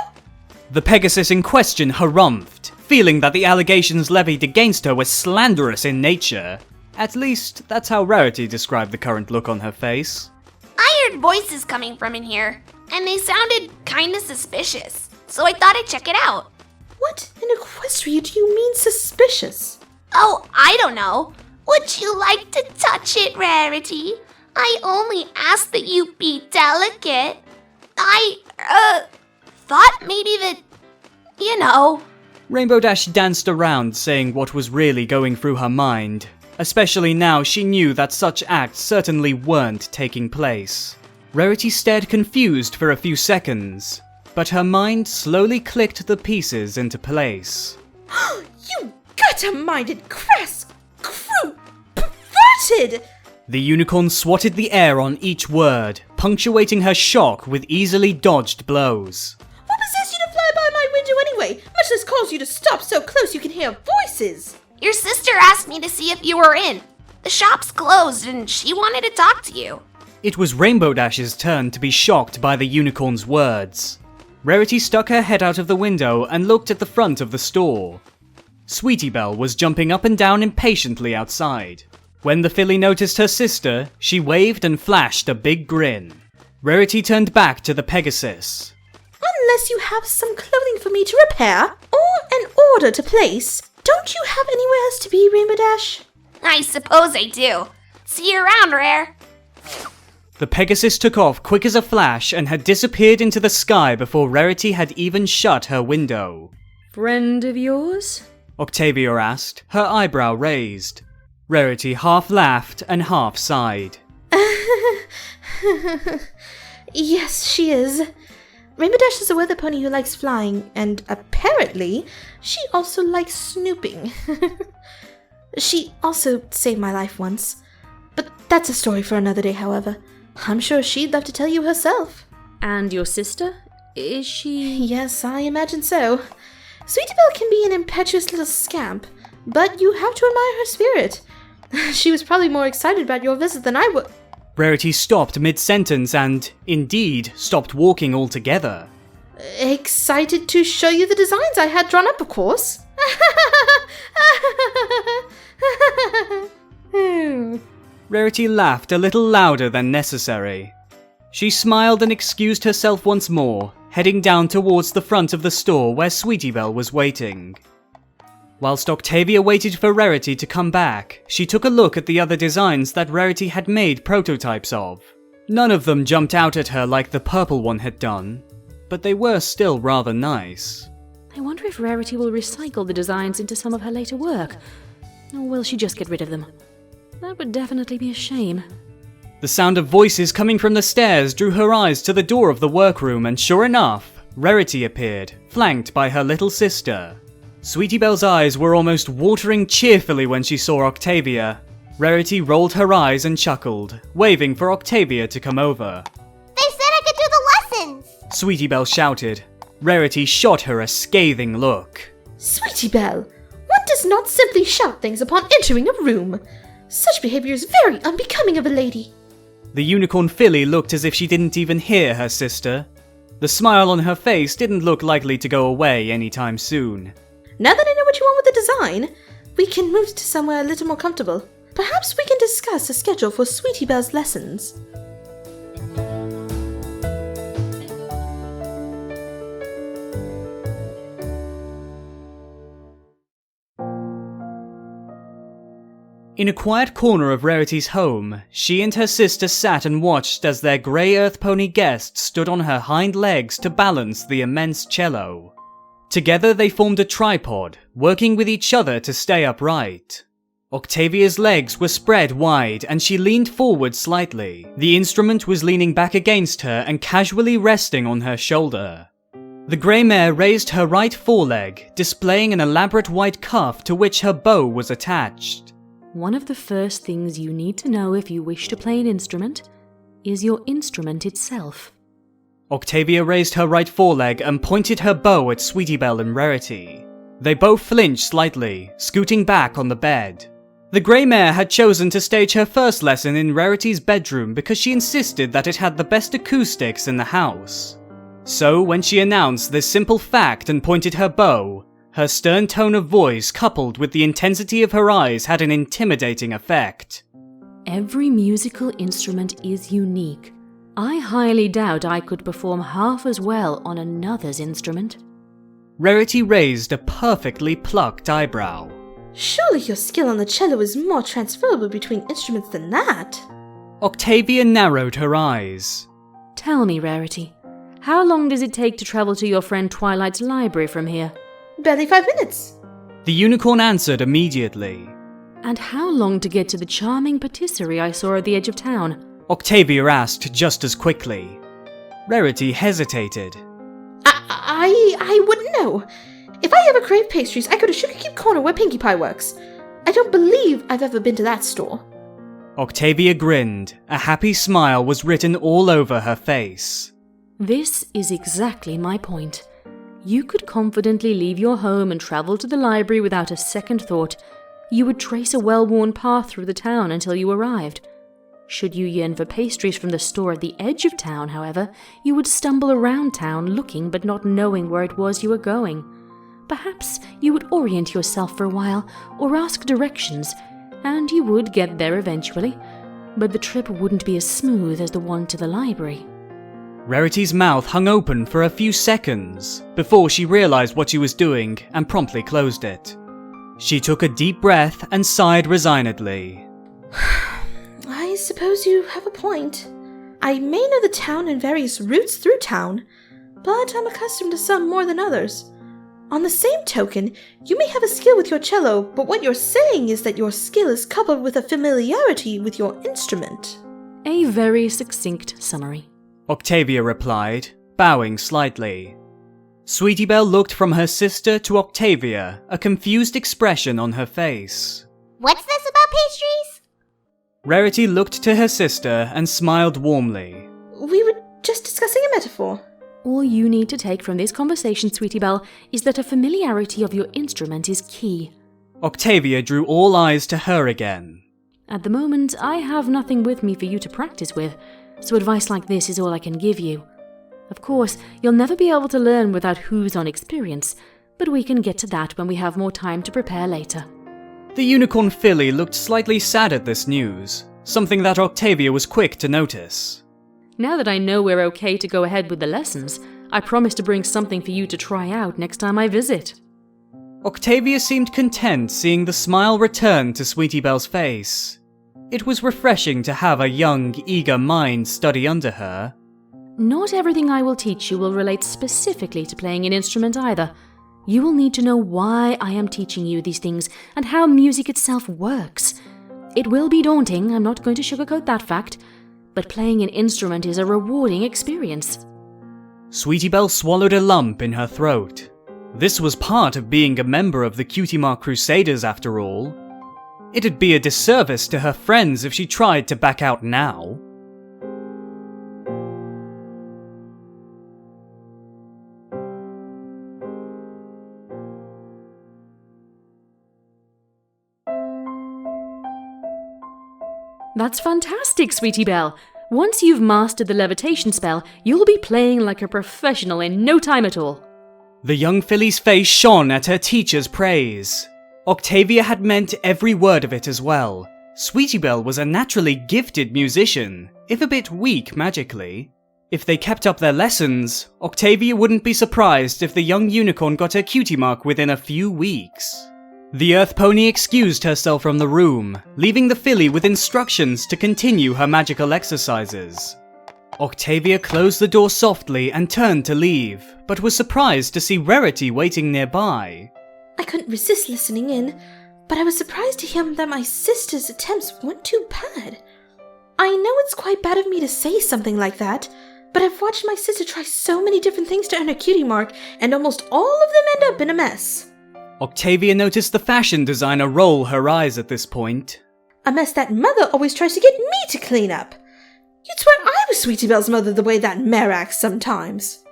The Pegasus in question harumphed, feeling that the allegations levied against her were slanderous in nature. At least, that's how Rarity described the current look on her face. I heard voices coming from in here, and they sounded kinda suspicious, so I thought I'd check it out. What in Equestria do you mean suspicious? Oh, I don't know. Would you like to touch it, Rarity? I only asked that you be delicate. I thought maybe that, you know. Rainbow Dash danced around, saying what was really going through her mind. Especially now she knew that such acts certainly weren't taking place. Rarity stared confused for a few seconds, but her mind slowly clicked the pieces into place. You gutter-minded, crass, crude, perverted! The unicorn swatted the air on each word, punctuating her shock with easily dodged blows. What possessed you to fly by my window anyway? Much less cause you to stop so close you can hear voices. Your sister asked me to see if you were in. The shop's closed and she wanted to talk to you. It was Rainbow Dash's turn to be shocked by the unicorn's words. Rarity stuck her head out of the window and looked at the front of the store. Sweetie Belle was jumping up and down impatiently outside. When the filly noticed her sister, she waved and flashed a big grin. Rarity turned back to the Pegasus. Unless you have some clothing for me to repair, or an order to place, don't you have anywhere else to be, Rainbow Dash? I suppose I do. See you around, Rare. The Pegasus took off quick as a flash and had disappeared into the sky before Rarity had even shut her window. Friend of yours? Octavia asked, her eyebrow raised. Rarity half laughed and half sighed. Yes, she is. Rainbow Dash is a weather pony who likes flying, and apparently, she also likes snooping. She also saved my life once. But that's a story for another day, however. I'm sure she'd love to tell you herself. And your sister? Is she... Yes, I imagine so. Sweetie Belle can be an impetuous little scamp, but you have to admire her spirit. She was probably more excited about your visit than I would. Rarity stopped mid-sentence and, indeed, stopped walking altogether. Excited to show you the designs I had drawn up, of course. Rarity laughed a little louder than necessary. She smiled and excused herself once more, heading down towards the front of the store where Sweetie Belle was waiting. Whilst Octavia waited for Rarity to come back, she took a look at the other designs that Rarity had made prototypes of. None of them jumped out at her like the purple one had done, but they were still rather nice. I wonder if Rarity will recycle the designs into some of her later work. Or will she just get rid of them? That would definitely be a shame. The sound of voices coming from the stairs drew her eyes to the door of the workroom, and sure enough, Rarity appeared, flanked by her little sister. Sweetie Belle's eyes were almost watering cheerfully when she saw Octavia. Rarity rolled her eyes and chuckled, waving for Octavia to come over. They said I could do the lessons! Sweetie Belle shouted. Rarity shot her a scathing look. Sweetie Belle, one does not simply shout things upon entering a room. Such behavior is very unbecoming of a lady. The unicorn filly looked as if she didn't even hear her sister. The smile on her face didn't look likely to go away anytime soon. Now that I know what you want with the design, we can move to somewhere a little more comfortable. Perhaps we can discuss a schedule for Sweetie Belle's lessons. In a quiet corner of Rarity's home, she and her sister sat and watched as their grey earth pony guest stood on her hind legs to balance the immense cello. Together they formed a tripod, working with each other to stay upright. Octavia's legs were spread wide and she leaned forward slightly. The instrument was leaning back against her and casually resting on her shoulder. The grey mare raised her right foreleg, displaying an elaborate white cuff to which her bow was attached. One of the first things you need to know if you wish to play an instrument is your instrument itself. Octavia raised her right foreleg and pointed her bow at Sweetie Belle and Rarity. They both flinched slightly, scooting back on the bed. The grey mare had chosen to stage her first lesson in Rarity's bedroom because she insisted that it had the best acoustics in the house. So when she announced this simple fact and pointed her bow, her stern tone of voice coupled with the intensity of her eyes had an intimidating effect. Every musical instrument is unique. I highly doubt I could perform half as well on another's instrument. Rarity raised a perfectly plucked eyebrow. Surely your skill on the cello is more transferable between instruments than that. Octavia narrowed her eyes. Tell me, Rarity, how long does it take to travel to your friend Twilight's library from here? Barely 5 minutes. The unicorn answered immediately. And how long to get to the charming patisserie I saw at the edge of town? Octavia asked just as quickly. Rarity hesitated. I wouldn't know. If I ever crave pastries, I go to Sugar Cube Corner where Pinkie Pie works. I don't believe I've ever been to that store. Octavia grinned. A happy smile was written all over her face. This is exactly my point. You could confidently leave your home and travel to the library without a second thought. You would trace a well-worn path through the town until you arrived. Should you yearn for pastries from the store at the edge of town, however, you would stumble around town looking but not knowing where it was you were going. Perhaps you would orient yourself for a while or ask directions, and you would get there eventually, but the trip wouldn't be as smooth as the one to the library. Rarity's mouth hung open for a few seconds before she realized what she was doing and promptly closed it. She took a deep breath and sighed resignedly. I suppose you have a point. I may know the town and various routes through town, but I'm accustomed to some more than others. On the same token, you may have a skill with your cello, but what you're saying is that your skill is coupled with a familiarity with your instrument. A very succinct summary. Octavia replied, bowing slightly. Sweetie Belle looked from her sister to Octavia, a confused expression on her face. What's this about pastries? Rarity looked to her sister and smiled warmly. We were just discussing a metaphor. All you need to take from this conversation, Sweetie Belle, is that a familiarity of your instrument is key. Octavia drew all eyes to her again. At the moment, I have nothing with me for you to practice with, so advice like this is all I can give you. Of course, you'll never be able to learn without who's on experience, but we can get to that when we have more time to prepare later. The unicorn filly looked slightly sad at this news, something that Octavia was quick to notice. Now that I know we're okay to go ahead with the lessons, I promise to bring something for you to try out next time I visit. Octavia seemed content seeing the smile return to Sweetie Belle's face. It was refreshing to have a young, eager mind study under her. Not everything I will teach you will relate specifically to playing an instrument either. You will need to know why I am teaching you these things and how music itself works. It will be daunting, I'm not going to sugarcoat that fact, but playing an instrument is a rewarding experience. Sweetie Belle swallowed a lump in her throat. This was part of being a member of the Cutie Mark Crusaders after all. It'd be a disservice to her friends if she tried to back out now. That's fantastic, Sweetie Belle. Once you've mastered the levitation spell, you'll be playing like a professional in no time at all. The young filly's face shone at her teacher's praise. Octavia had meant every word of it as well. Sweetie Belle was a naturally gifted musician, if a bit weak magically. If they kept up their lessons, Octavia wouldn't be surprised if the young unicorn got her cutie mark within a few weeks. The Earth Pony excused herself from the room, leaving the filly with instructions to continue her magical exercises. Octavia closed the door softly and turned to leave, but was surprised to see Rarity waiting nearby. I couldn't resist listening in, but I was surprised to hear that my sister's attempts weren't too bad. I know it's quite bad of me to say something like that, but I've watched my sister try so many different things to earn a cutie mark, and almost all of them end up in a mess. Octavia noticed the fashion designer roll her eyes at this point. A mess that Mother always tries to get me to clean up. You'd swear I was Sweetie Belle's mother the way that mare acts sometimes.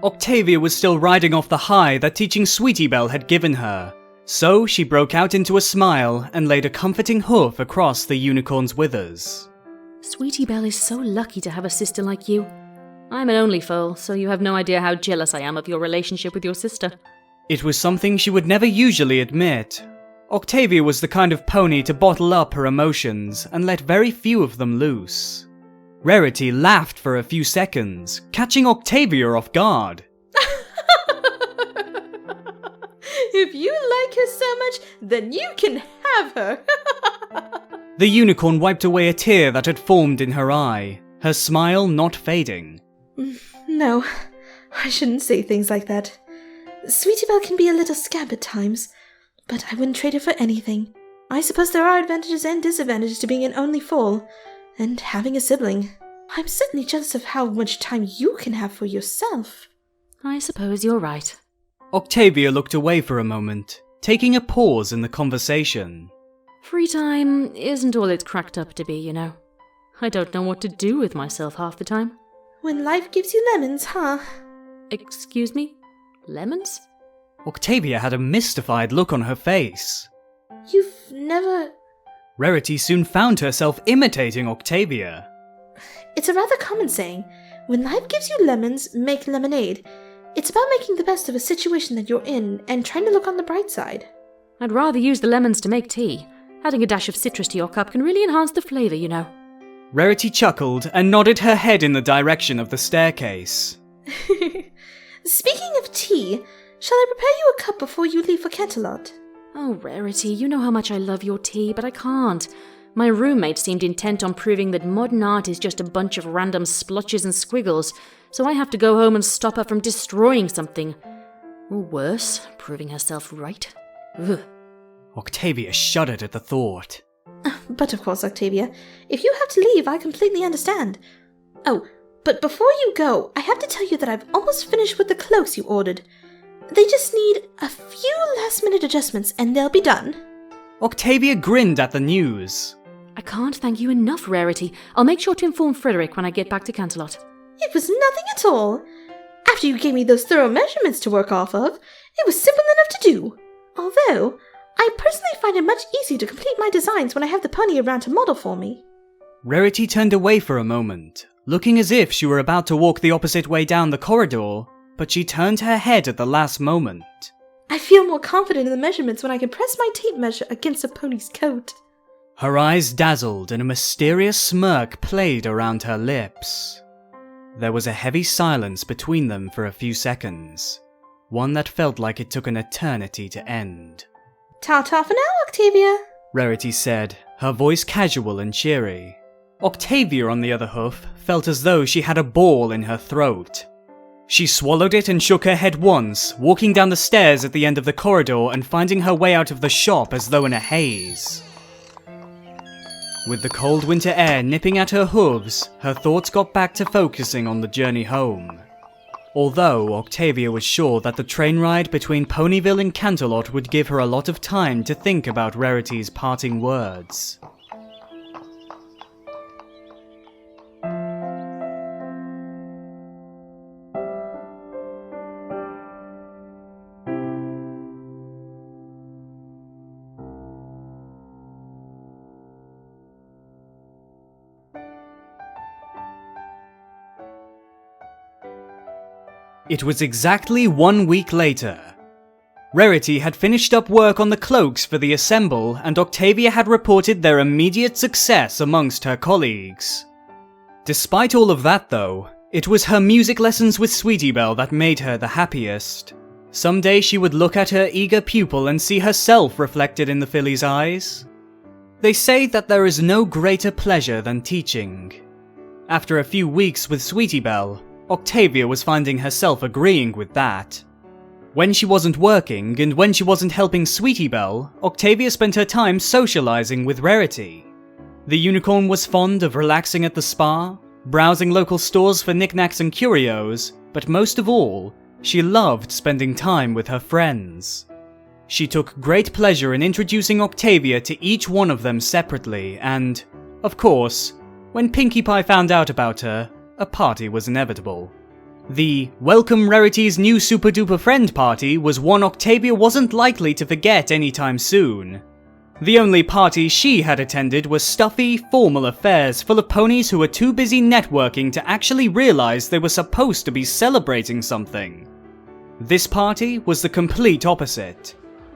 Octavia was still riding off the high that teaching Sweetie Belle had given her, so she broke out into a smile and laid a comforting hoof across the unicorn's withers. Sweetie Belle is so lucky to have a sister like you. I'm an only foal, so you have no idea how jealous I am of your relationship with your sister. It was something she would never usually admit. Octavia was the kind of pony to bottle up her emotions and let very few of them loose. Rarity laughed for a few seconds, catching Octavia off guard. If you like her so much, then you can have her. The unicorn wiped away a tear that had formed in her eye, her smile not fading. No, I shouldn't say things like that. Sweetie Belle can be a little scab at times, but I wouldn't trade her for anything. I suppose there are advantages and disadvantages to being an only foal, and having a sibling. I'm certainly jealous of how much time you can have for yourself. I suppose you're right. Octavia looked away for a moment, taking a pause in the conversation. Free time isn't all it's cracked up to be, you know. I don't know what to do with myself half the time. When life gives you lemons, huh? Excuse me? Lemons? Octavia had a mystified look on her face. You've never... Rarity soon found herself imitating Octavia. It's a rather common saying. When life gives you lemons, make lemonade. It's about making the best of a situation that you're in and trying to look on the bright side. I'd rather use the lemons to make tea. Adding a dash of citrus to your cup can really enhance the flavour, you know. Rarity chuckled and nodded her head in the direction of the staircase. Speaking of tea, shall I prepare you a cup before you leave for Canterlot? Oh, Rarity, you know how much I love your tea, but I can't. My roommate seemed intent on proving that modern art is just a bunch of random splotches and squiggles, so I have to go home and stop her from destroying something. Or worse, proving herself right. Ugh. Octavia shuddered at the thought. But of course, Octavia, if you have to leave, I completely understand. Oh, but before you go, I have to tell you that I've almost finished with the cloaks you ordered. They just need a few last-minute adjustments and they'll be done. Octavia grinned at the news. I can't thank you enough, Rarity. I'll make sure to inform Frederic when I get back to Canterlot. It was nothing at all. After you gave me those thorough measurements to work off of, it was simple enough to do. Although, I personally find it much easier to complete my designs when I have the pony around to model for me. Rarity turned away for a moment, looking as if she were about to walk the opposite way down the corridor, but she turned her head at the last moment. I feel more confident in the measurements when I can press my tape measure against a pony's coat. Her eyes dazzled and a mysterious smirk played around her lips. There was a heavy silence between them for a few seconds, one that felt like it took an eternity to end. Ta-ta for now, Octavia, Rarity said, her voice casual and cheery. Octavia, on the other hoof, felt as though she had a ball in her throat. She swallowed it and shook her head once, walking down the stairs at the end of the corridor and finding her way out of the shop as though in a haze. With the cold winter air nipping at her hooves, her thoughts got back to focusing on the journey home. Although Octavia was sure that the train ride between Ponyville and Canterlot would give her a lot of time to think about Rarity's parting words. It was exactly 1 week later. Rarity had finished up work on the cloaks for the ensemble, and Octavia had reported their immediate success amongst her colleagues. Despite all of that though, it was her music lessons with Sweetie Belle that made her the happiest. Someday she would look at her eager pupil and see herself reflected in the filly's eyes. They say that there is no greater pleasure than teaching. After a few weeks with Sweetie Belle, Octavia was finding herself agreeing with that. When she wasn't working and when she wasn't helping Sweetie Belle, Octavia spent her time socializing with Rarity. The unicorn was fond of relaxing at the spa, browsing local stores for knickknacks and curios, but most of all, she loved spending time with her friends. She took great pleasure in introducing Octavia to each one of them separately, and, of course, when Pinkie Pie found out about her, a party was inevitable. The Welcome Rarity's New Super Duper Friend party was one Octavia wasn't likely to forget anytime soon. The only party she had attended was stuffy, formal affairs full of ponies who were too busy networking to actually realize they were supposed to be celebrating something. This party was the complete opposite.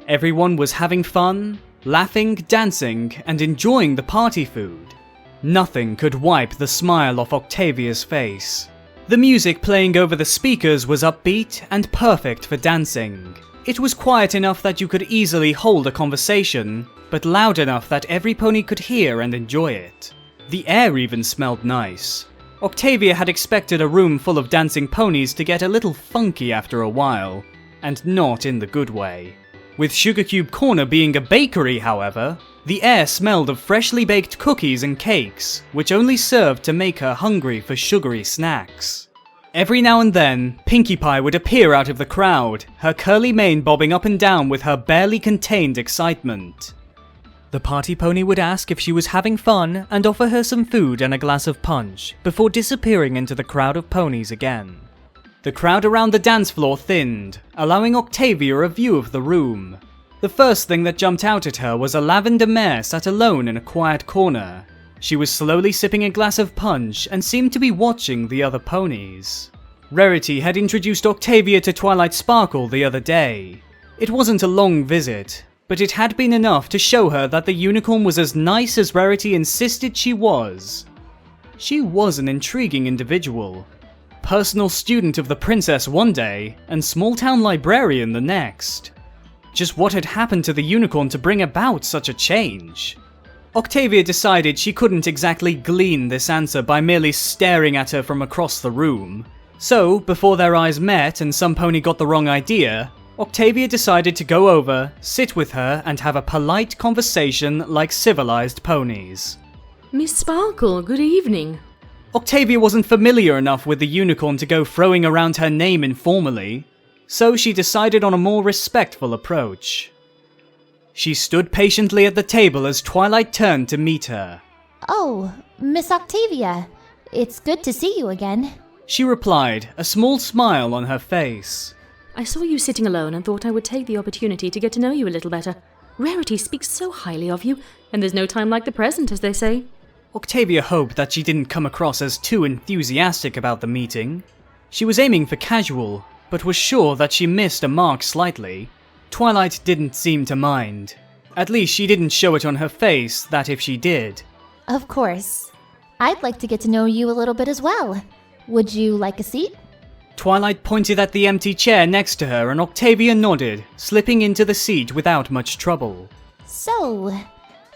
Everyone was having fun, laughing, dancing, and enjoying the party food. Nothing could wipe the smile off Octavia's face. The music playing over the speakers was upbeat and perfect for dancing. It was quiet enough that you could easily hold a conversation, but loud enough that every pony could hear and enjoy it. The air even smelled nice. Octavia had expected a room full of dancing ponies to get a little funky after a while, and not in the good way. With Sugar Cube Corner being a bakery, however, the air smelled of freshly baked cookies and cakes, which only served to make her hungry for sugary snacks. Every now and then, Pinkie Pie would appear out of the crowd, her curly mane bobbing up and down with her barely contained excitement. The party pony would ask if she was having fun and offer her some food and a glass of punch, before disappearing into the crowd of ponies again. The crowd around the dance floor thinned, allowing Octavia a view of the room. The first thing that jumped out at her was a lavender mare sat alone in a quiet corner. She was slowly sipping a glass of punch and seemed to be watching the other ponies. Rarity had introduced Octavia to Twilight Sparkle the other day. It wasn't a long visit, but it had been enough to show her that the unicorn was as nice as Rarity insisted she was. She was an intriguing individual. Personal student of the princess one day, and small-town librarian the next. Just what had happened to the unicorn to bring about such a change? Octavia decided she couldn't exactly glean this answer by merely staring at her from across the room. So, before their eyes met and some pony got the wrong idea, Octavia decided to go over, sit with her, and have a polite conversation like civilized ponies. Miss Sparkle, good evening. Octavia wasn't familiar enough with the unicorn to go throwing around her name informally, so she decided on a more respectful approach. She stood patiently at the table as Twilight turned to meet her. Oh, Miss Octavia. It's good to see you again. She replied, a small smile on her face. I saw you sitting alone and thought I would take the opportunity to get to know you a little better. Rarity speaks so highly of you, and there's no time like the present, as they say. Octavia hoped that she didn't come across as too enthusiastic about the meeting. She was aiming for casual, but was sure that she missed a mark slightly. Twilight didn't seem to mind. At least she didn't show it on her face that if she did. Of course. I'd like to get to know you a little bit as well. Would you like a seat? Twilight pointed at the empty chair next to her and Octavia nodded, slipping into the seat without much trouble. So,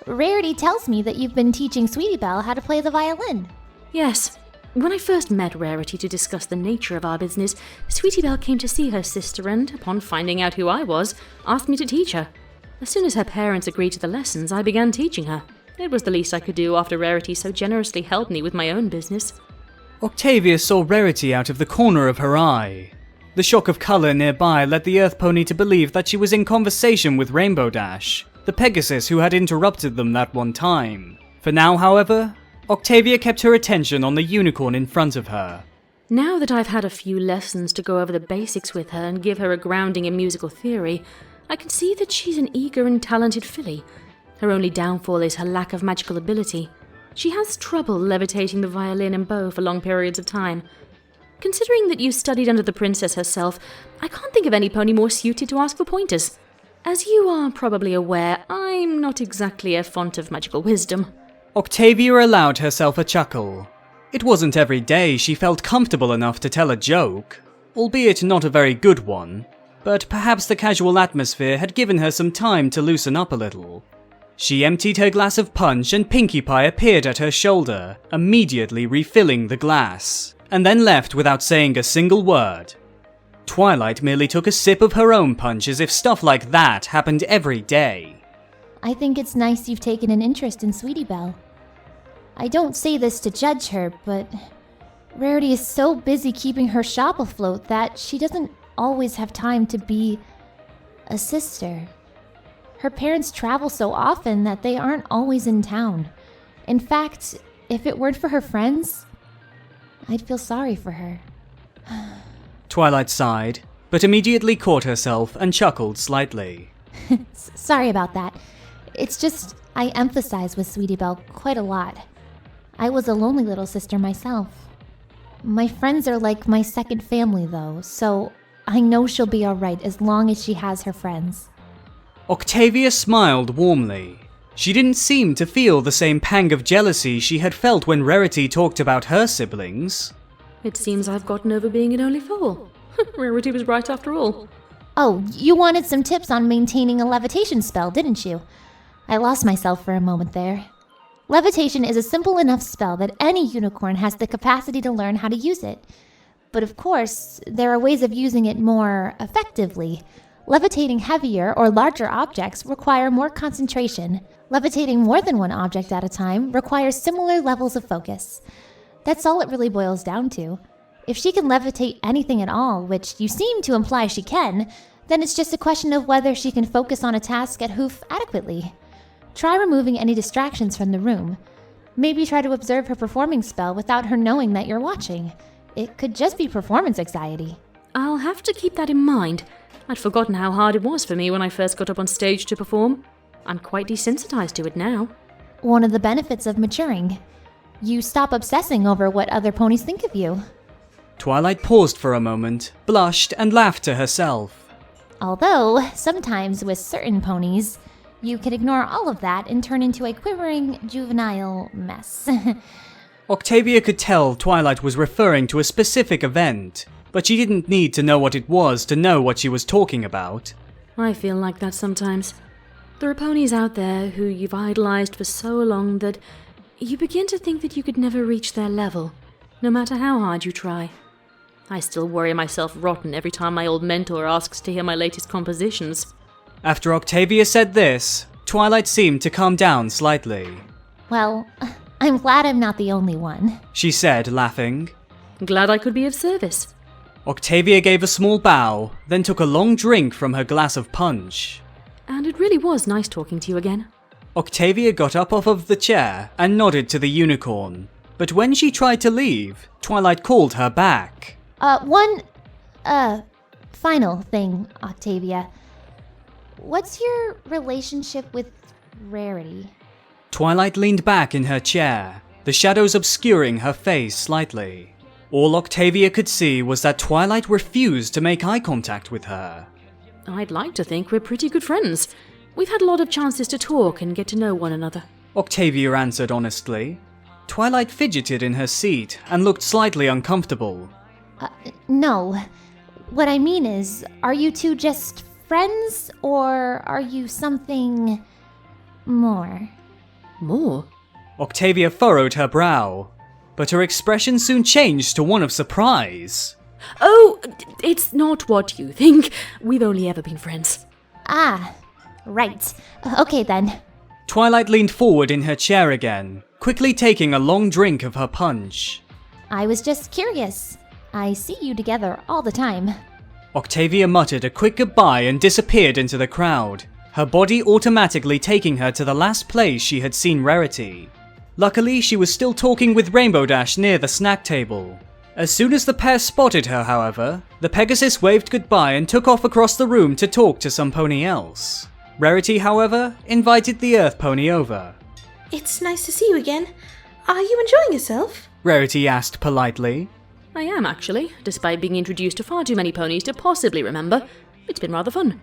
Rarity tells me that you've been teaching Sweetie Belle how to play the violin. Yes. When I first met Rarity to discuss the nature of our business, Sweetie Belle came to see her sister and, upon finding out who I was, asked me to teach her. As soon as her parents agreed to the lessons, I began teaching her. It was the least I could do after Rarity so generously helped me with my own business. Octavia saw Rarity out of the corner of her eye. The shock of colour nearby led the Earth Pony to believe that she was in conversation with Rainbow Dash, the Pegasus who had interrupted them that one time. For now, however, Octavia kept her attention on the unicorn in front of her. Now that I've had a few lessons to go over the basics with her and give her a grounding in musical theory, I can see that she's an eager and talented filly. Her only downfall is her lack of magical ability. She has trouble levitating the violin and bow for long periods of time. Considering that you studied under the princess herself, I can't think of any pony more suited to ask for pointers. As you are probably aware, I'm not exactly a font of magical wisdom. Octavia allowed herself a chuckle. It wasn't every day she felt comfortable enough to tell a joke, albeit not a very good one, but perhaps the casual atmosphere had given her some time to loosen up a little. She emptied her glass of punch and Pinkie Pie appeared at her shoulder, immediately refilling the glass, and then left without saying a single word. Twilight merely took a sip of her own punch as if stuff like that happened every day. I think it's nice you've taken an interest in Sweetie Belle. I don't say this to judge her, but Rarity is so busy keeping her shop afloat that she doesn't always have time to be a sister. Her parents travel so often that they aren't always in town. In fact, if it weren't for her friends, I'd feel sorry for her. Twilight sighed, but immediately caught herself and chuckled slightly. Sorry about that. It's just I emphasize with Sweetie Belle quite a lot. I was a lonely little sister myself. My friends are like my second family though, so I know she'll be alright as long as she has her friends. Octavia smiled warmly. She didn't seem to feel the same pang of jealousy she had felt when Rarity talked about her siblings. It seems I've gotten over being an only foal. Rarity was right after all. Oh, you wanted some tips on maintaining a levitation spell, didn't you? I lost myself for a moment there. Levitation is a simple enough spell that any unicorn has the capacity to learn how to use it. But of course, there are ways of using it more effectively. Levitating heavier or larger objects require more concentration. Levitating more than one object at a time requires similar levels of focus. That's all it really boils down to. If she can levitate anything at all, which you seem to imply she can, then it's just a question of whether she can focus on a task at hoof adequately. Try removing any distractions from the room. Maybe try to observe her performing spell without her knowing that you're watching. It could just be performance anxiety. I'll have to keep that in mind. I'd forgotten how hard it was for me when I first got up on stage to perform. I'm quite desensitized to it now. One of the benefits of maturing. You stop obsessing over what other ponies think of you. Twilight paused for a moment, blushed, and laughed to herself. Although, sometimes with certain ponies, you can ignore all of that and turn into a quivering, juvenile mess. Octavia could tell Twilight was referring to a specific event, but she didn't need to know what it was to know what she was talking about. I feel like that sometimes. There are ponies out there who you've idolized for so long that you begin to think that you could never reach their level, no matter how hard you try. I still worry myself rotten every time my old mentor asks to hear my latest compositions. After Octavia said this, Twilight seemed to calm down slightly. Well, I'm glad I'm not the only one. She said, laughing. Glad I could be of service. Octavia gave a small bow, then took a long drink from her glass of punch. And it really was nice talking to you again. Octavia got up off of the chair and nodded to the unicorn. But when she tried to leave, Twilight called her back. Final thing, Octavia. What's your relationship with Rarity? Twilight leaned back in her chair, the shadows obscuring her face slightly. All Octavia could see was that Twilight refused to make eye contact with her. I'd like to think we're pretty good friends. We've had a lot of chances to talk and get to know one another. Octavia answered honestly. Twilight fidgeted in her seat and looked slightly uncomfortable. No. What I mean is, are you two just friends, or are you something more? More? Octavia furrowed her brow, but her expression soon changed to one of surprise. Oh, it's not what you think. We've only ever been friends. Ah, right. Okay then. Twilight leaned forward in her chair again, quickly taking a long drink of her punch. I was just curious. I see you together all the time. Octavia muttered a quick goodbye and disappeared into the crowd, her body automatically taking her to the last place she had seen Rarity. Luckily, she was still talking with Rainbow Dash near the snack table. As soon as the pair spotted her, however, the Pegasus waved goodbye and took off across the room to talk to some pony else. Rarity, however, invited the Earth Pony over. It's nice to see you again. Are you enjoying yourself? Rarity asked politely. I am, actually, despite being introduced to far too many ponies to possibly remember. It's been rather fun.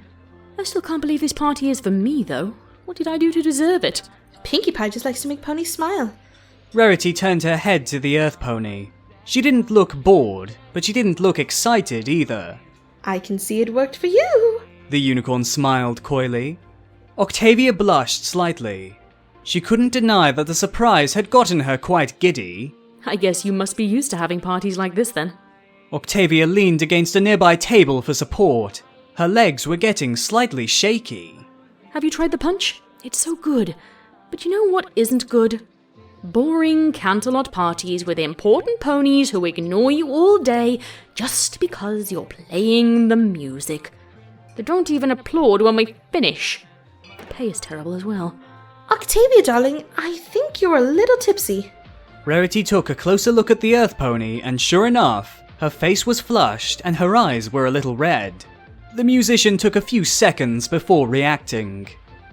I still can't believe this party is for me, though. What did I do to deserve it? Pinkie Pie just likes to make ponies smile. Rarity turned her head to the Earth Pony. She didn't look bored, but she didn't look excited either. I can see it worked for you. The unicorn smiled coyly. Octavia blushed slightly. She couldn't deny that the surprise had gotten her quite giddy. I guess you must be used to having parties like this then. Octavia leaned against a nearby table for support. Her legs were getting slightly shaky. Have you tried the punch? It's so good. But you know what isn't good? Boring Canterlot parties with important ponies who ignore you all day just because you're playing the music. They don't even applaud when we finish. The pay is terrible as well. Octavia, darling, I think you're a little tipsy. Rarity took a closer look at the Earth Pony, and sure enough, her face was flushed and her eyes were a little red. The musician took a few seconds before reacting.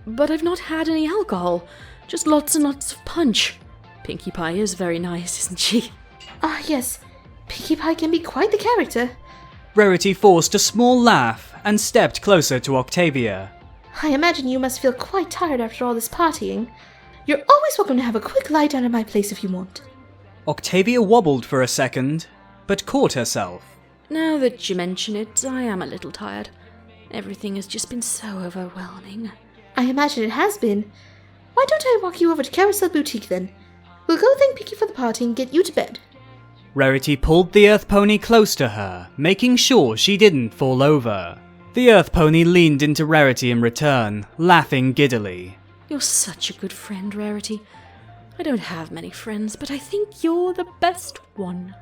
But I've not had any alcohol, just lots and lots of punch. Pinkie Pie is very nice, isn't she? Ah, yes. Pinkie Pie can be quite the character. Rarity forced a small laugh and stepped closer to Octavia. I imagine you must feel quite tired after all this partying. You're always welcome to have a quick lie down at my place if you want. Octavia wobbled for a second, but caught herself. Now that you mention it, I am a little tired. Everything has just been so overwhelming. I imagine it has been. Why don't I walk you over to Carousel Boutique then? We'll go thank Pinkie for the party and get you to bed. Rarity pulled the Earth Pony close to her, making sure she didn't fall over. The Earth Pony leaned into Rarity in return, laughing giddily. You're such a good friend, Rarity. I don't have many friends, but I think you're the best one.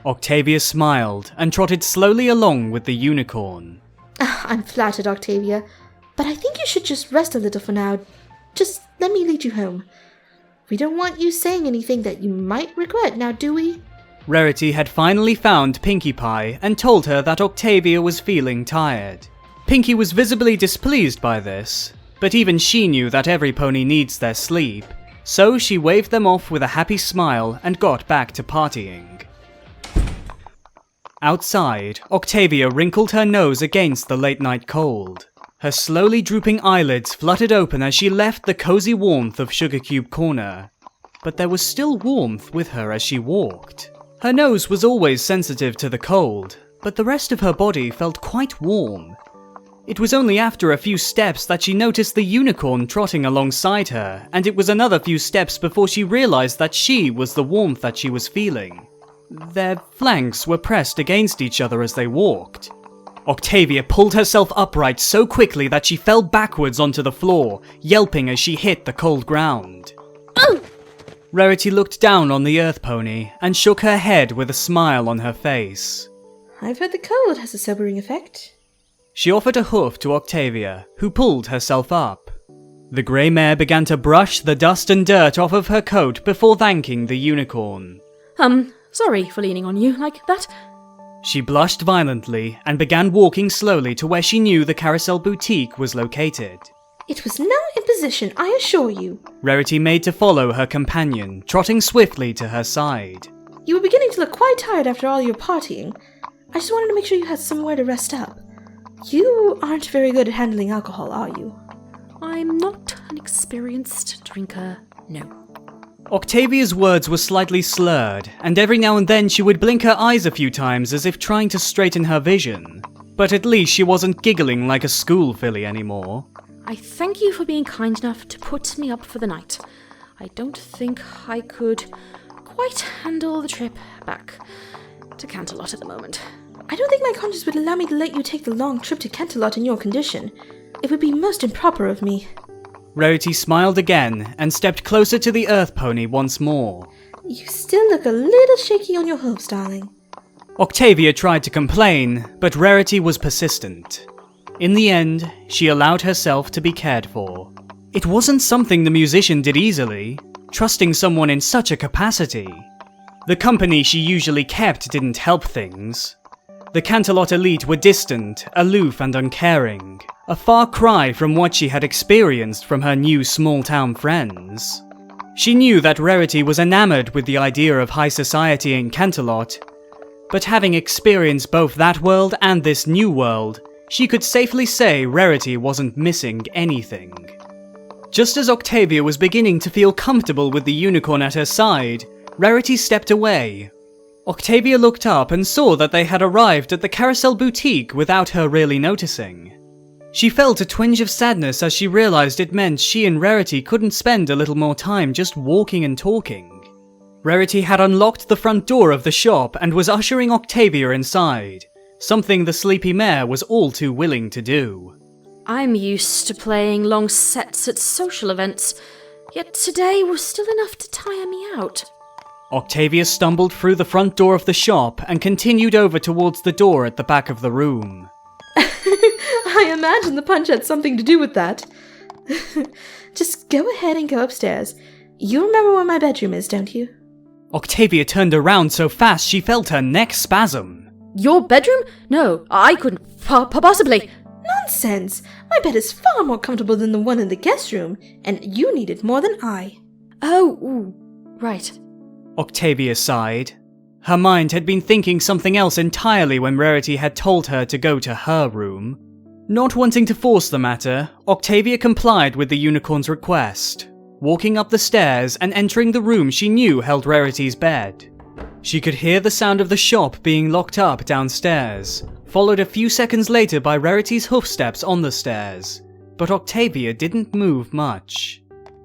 Octavia smiled and trotted slowly along with the unicorn. I'm flattered, Octavia, but I think you should just rest a little for now. Just let me lead you home. We don't want you saying anything that you might regret, now do we? Rarity had finally found Pinkie Pie and told her that Octavia was feeling tired. Pinkie was visibly displeased by this, but even she knew that every pony needs their sleep, so she waved them off with a happy smile and got back to partying. Outside, Octavia wrinkled her nose against the late-night cold. Her slowly drooping eyelids fluttered open as she left the cozy warmth of Sugar Cube Corner. But there was still warmth with her as she walked. Her nose was always sensitive to the cold, but the rest of her body felt quite warm. It was only after a few steps that she noticed the unicorn trotting alongside her, and it was another few steps before she realized that she was the warmth that she was feeling. Their flanks were pressed against each other as they walked. Octavia pulled herself upright so quickly that she fell backwards onto the floor, yelping as she hit the cold ground. Oh! Rarity looked down on the Earth Pony and shook her head with a smile on her face. I've heard the cold has a sobering effect. She offered a hoof to Octavia, who pulled herself up. The grey mare began to brush the dust and dirt off of her coat before thanking the unicorn. Sorry for leaning on you like that. She blushed violently and began walking slowly to where she knew the Carousel Boutique was located. It was no imposition, I assure you. Rarity made to follow her companion, trotting swiftly to her side. You were beginning to look quite tired after all your partying. I just wanted to make sure you had somewhere to rest up. You aren't very good at handling alcohol, are you? I'm not an experienced drinker, no. Octavia's words were slightly slurred, and every now and then she would blink her eyes a few times as if trying to straighten her vision. But at least she wasn't giggling like a school filly anymore. I thank you for being kind enough to put me up for the night. I don't think I could quite handle the trip back to Canterlot at the moment. I don't think my conscience would allow me to let you take the long trip to Canterlot in your condition. It would be most improper of me. Rarity smiled again and stepped closer to the Earth Pony once more. You still look a little shaky on your hooves, darling. Octavia tried to complain, but Rarity was persistent. In the end, she allowed herself to be cared for. It wasn't something the musician did easily, trusting someone in such a capacity. The company she usually kept didn't help things. The Canterlot elite were distant, aloof and uncaring, a far cry from what she had experienced from her new small-town friends. She knew that Rarity was enamored with the idea of high society in Canterlot, but having experienced both that world and this new world, she could safely say Rarity wasn't missing anything. Just as Octavia was beginning to feel comfortable with the unicorn at her side, Rarity stepped away. Octavia looked up and saw that they had arrived at the Carousel Boutique without her really noticing. She felt a twinge of sadness as she realized it meant she and Rarity couldn't spend a little more time just walking and talking. Rarity had unlocked the front door of the shop and was ushering Octavia inside, something the sleepy mare was all too willing to do. I'm used to playing long sets at social events, yet today was still enough to tire me out. Octavia stumbled through the front door of the shop and continued over towards the door at the back of the room. I imagine the punch had something to do with that. Just go ahead and go upstairs. You remember where my bedroom is, don't you? Octavia turned around so fast she felt her neck spasm. Your bedroom? No, I couldn't possibly. Nonsense! My bed is far more comfortable than the one in the guest room, and you need it more than I. Oh, right. Octavia sighed. Her mind had been thinking something else entirely when Rarity had told her to go to her room. Not wanting to force the matter, Octavia complied with the unicorn's request, walking up the stairs and entering the room she knew held Rarity's bed. She could hear the sound of the shop being locked up downstairs, followed a few seconds later by Rarity's hoofsteps on the stairs, but Octavia didn't move much.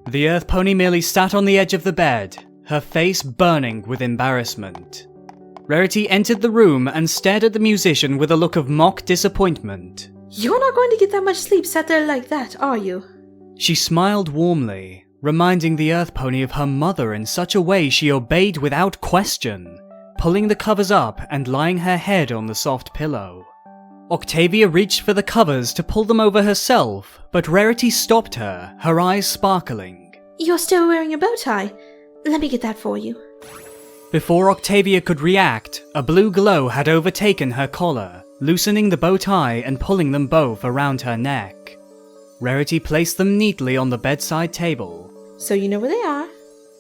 The earth pony merely sat on the edge of the bed, her face burning with embarrassment. Rarity entered the room and stared at the musician with a look of mock disappointment. You're not going to get that much sleep sat there like that, are you? She smiled warmly, reminding the earth pony of her mother in such a way she obeyed without question, pulling the covers up and lying her head on the soft pillow. Octavia reached for the covers to pull them over herself, but Rarity stopped her, her eyes sparkling. You're still wearing a bow tie. Let me get that for you. Before Octavia could react, a blue glow had overtaken her collar, loosening the bow tie and pulling them both around her neck. Rarity placed them neatly on the bedside table. So you know where they are.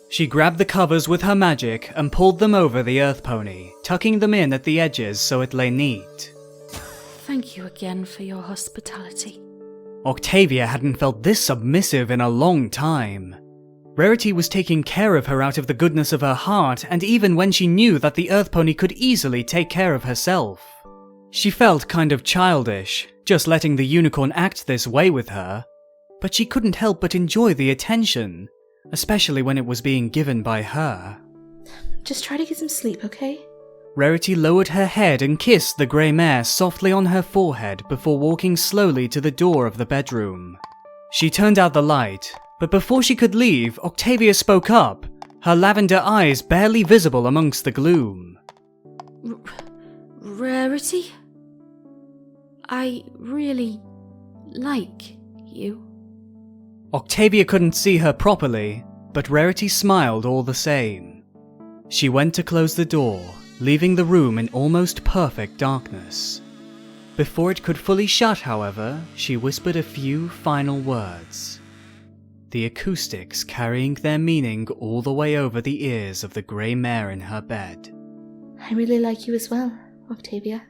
She grabbed the covers with her magic and pulled them over the earth pony, tucking them in at the edges so it lay neat. Thank you again for your hospitality. Octavia hadn't felt this submissive in a long time. Rarity was taking care of her out of the goodness of her heart, and even when she knew that the earth pony could easily take care of herself. She felt kind of childish, just letting the unicorn act this way with her, but she couldn't help but enjoy the attention, especially when it was being given by her. Just try to get some sleep, okay? Rarity lowered her head and kissed the grey mare softly on her forehead before walking slowly to the door of the bedroom. She turned out the light, but before she could leave, Octavia spoke up, her lavender eyes barely visible amongst the gloom. Rarity? I really like you. Octavia couldn't see her properly, but Rarity smiled all the same. She went to close the door, leaving the room in almost perfect darkness. Before it could fully shut, however, she whispered a few final words. The acoustics carrying their meaning all the way over the ears of the grey mare in her bed. I really like you as well, Octavia.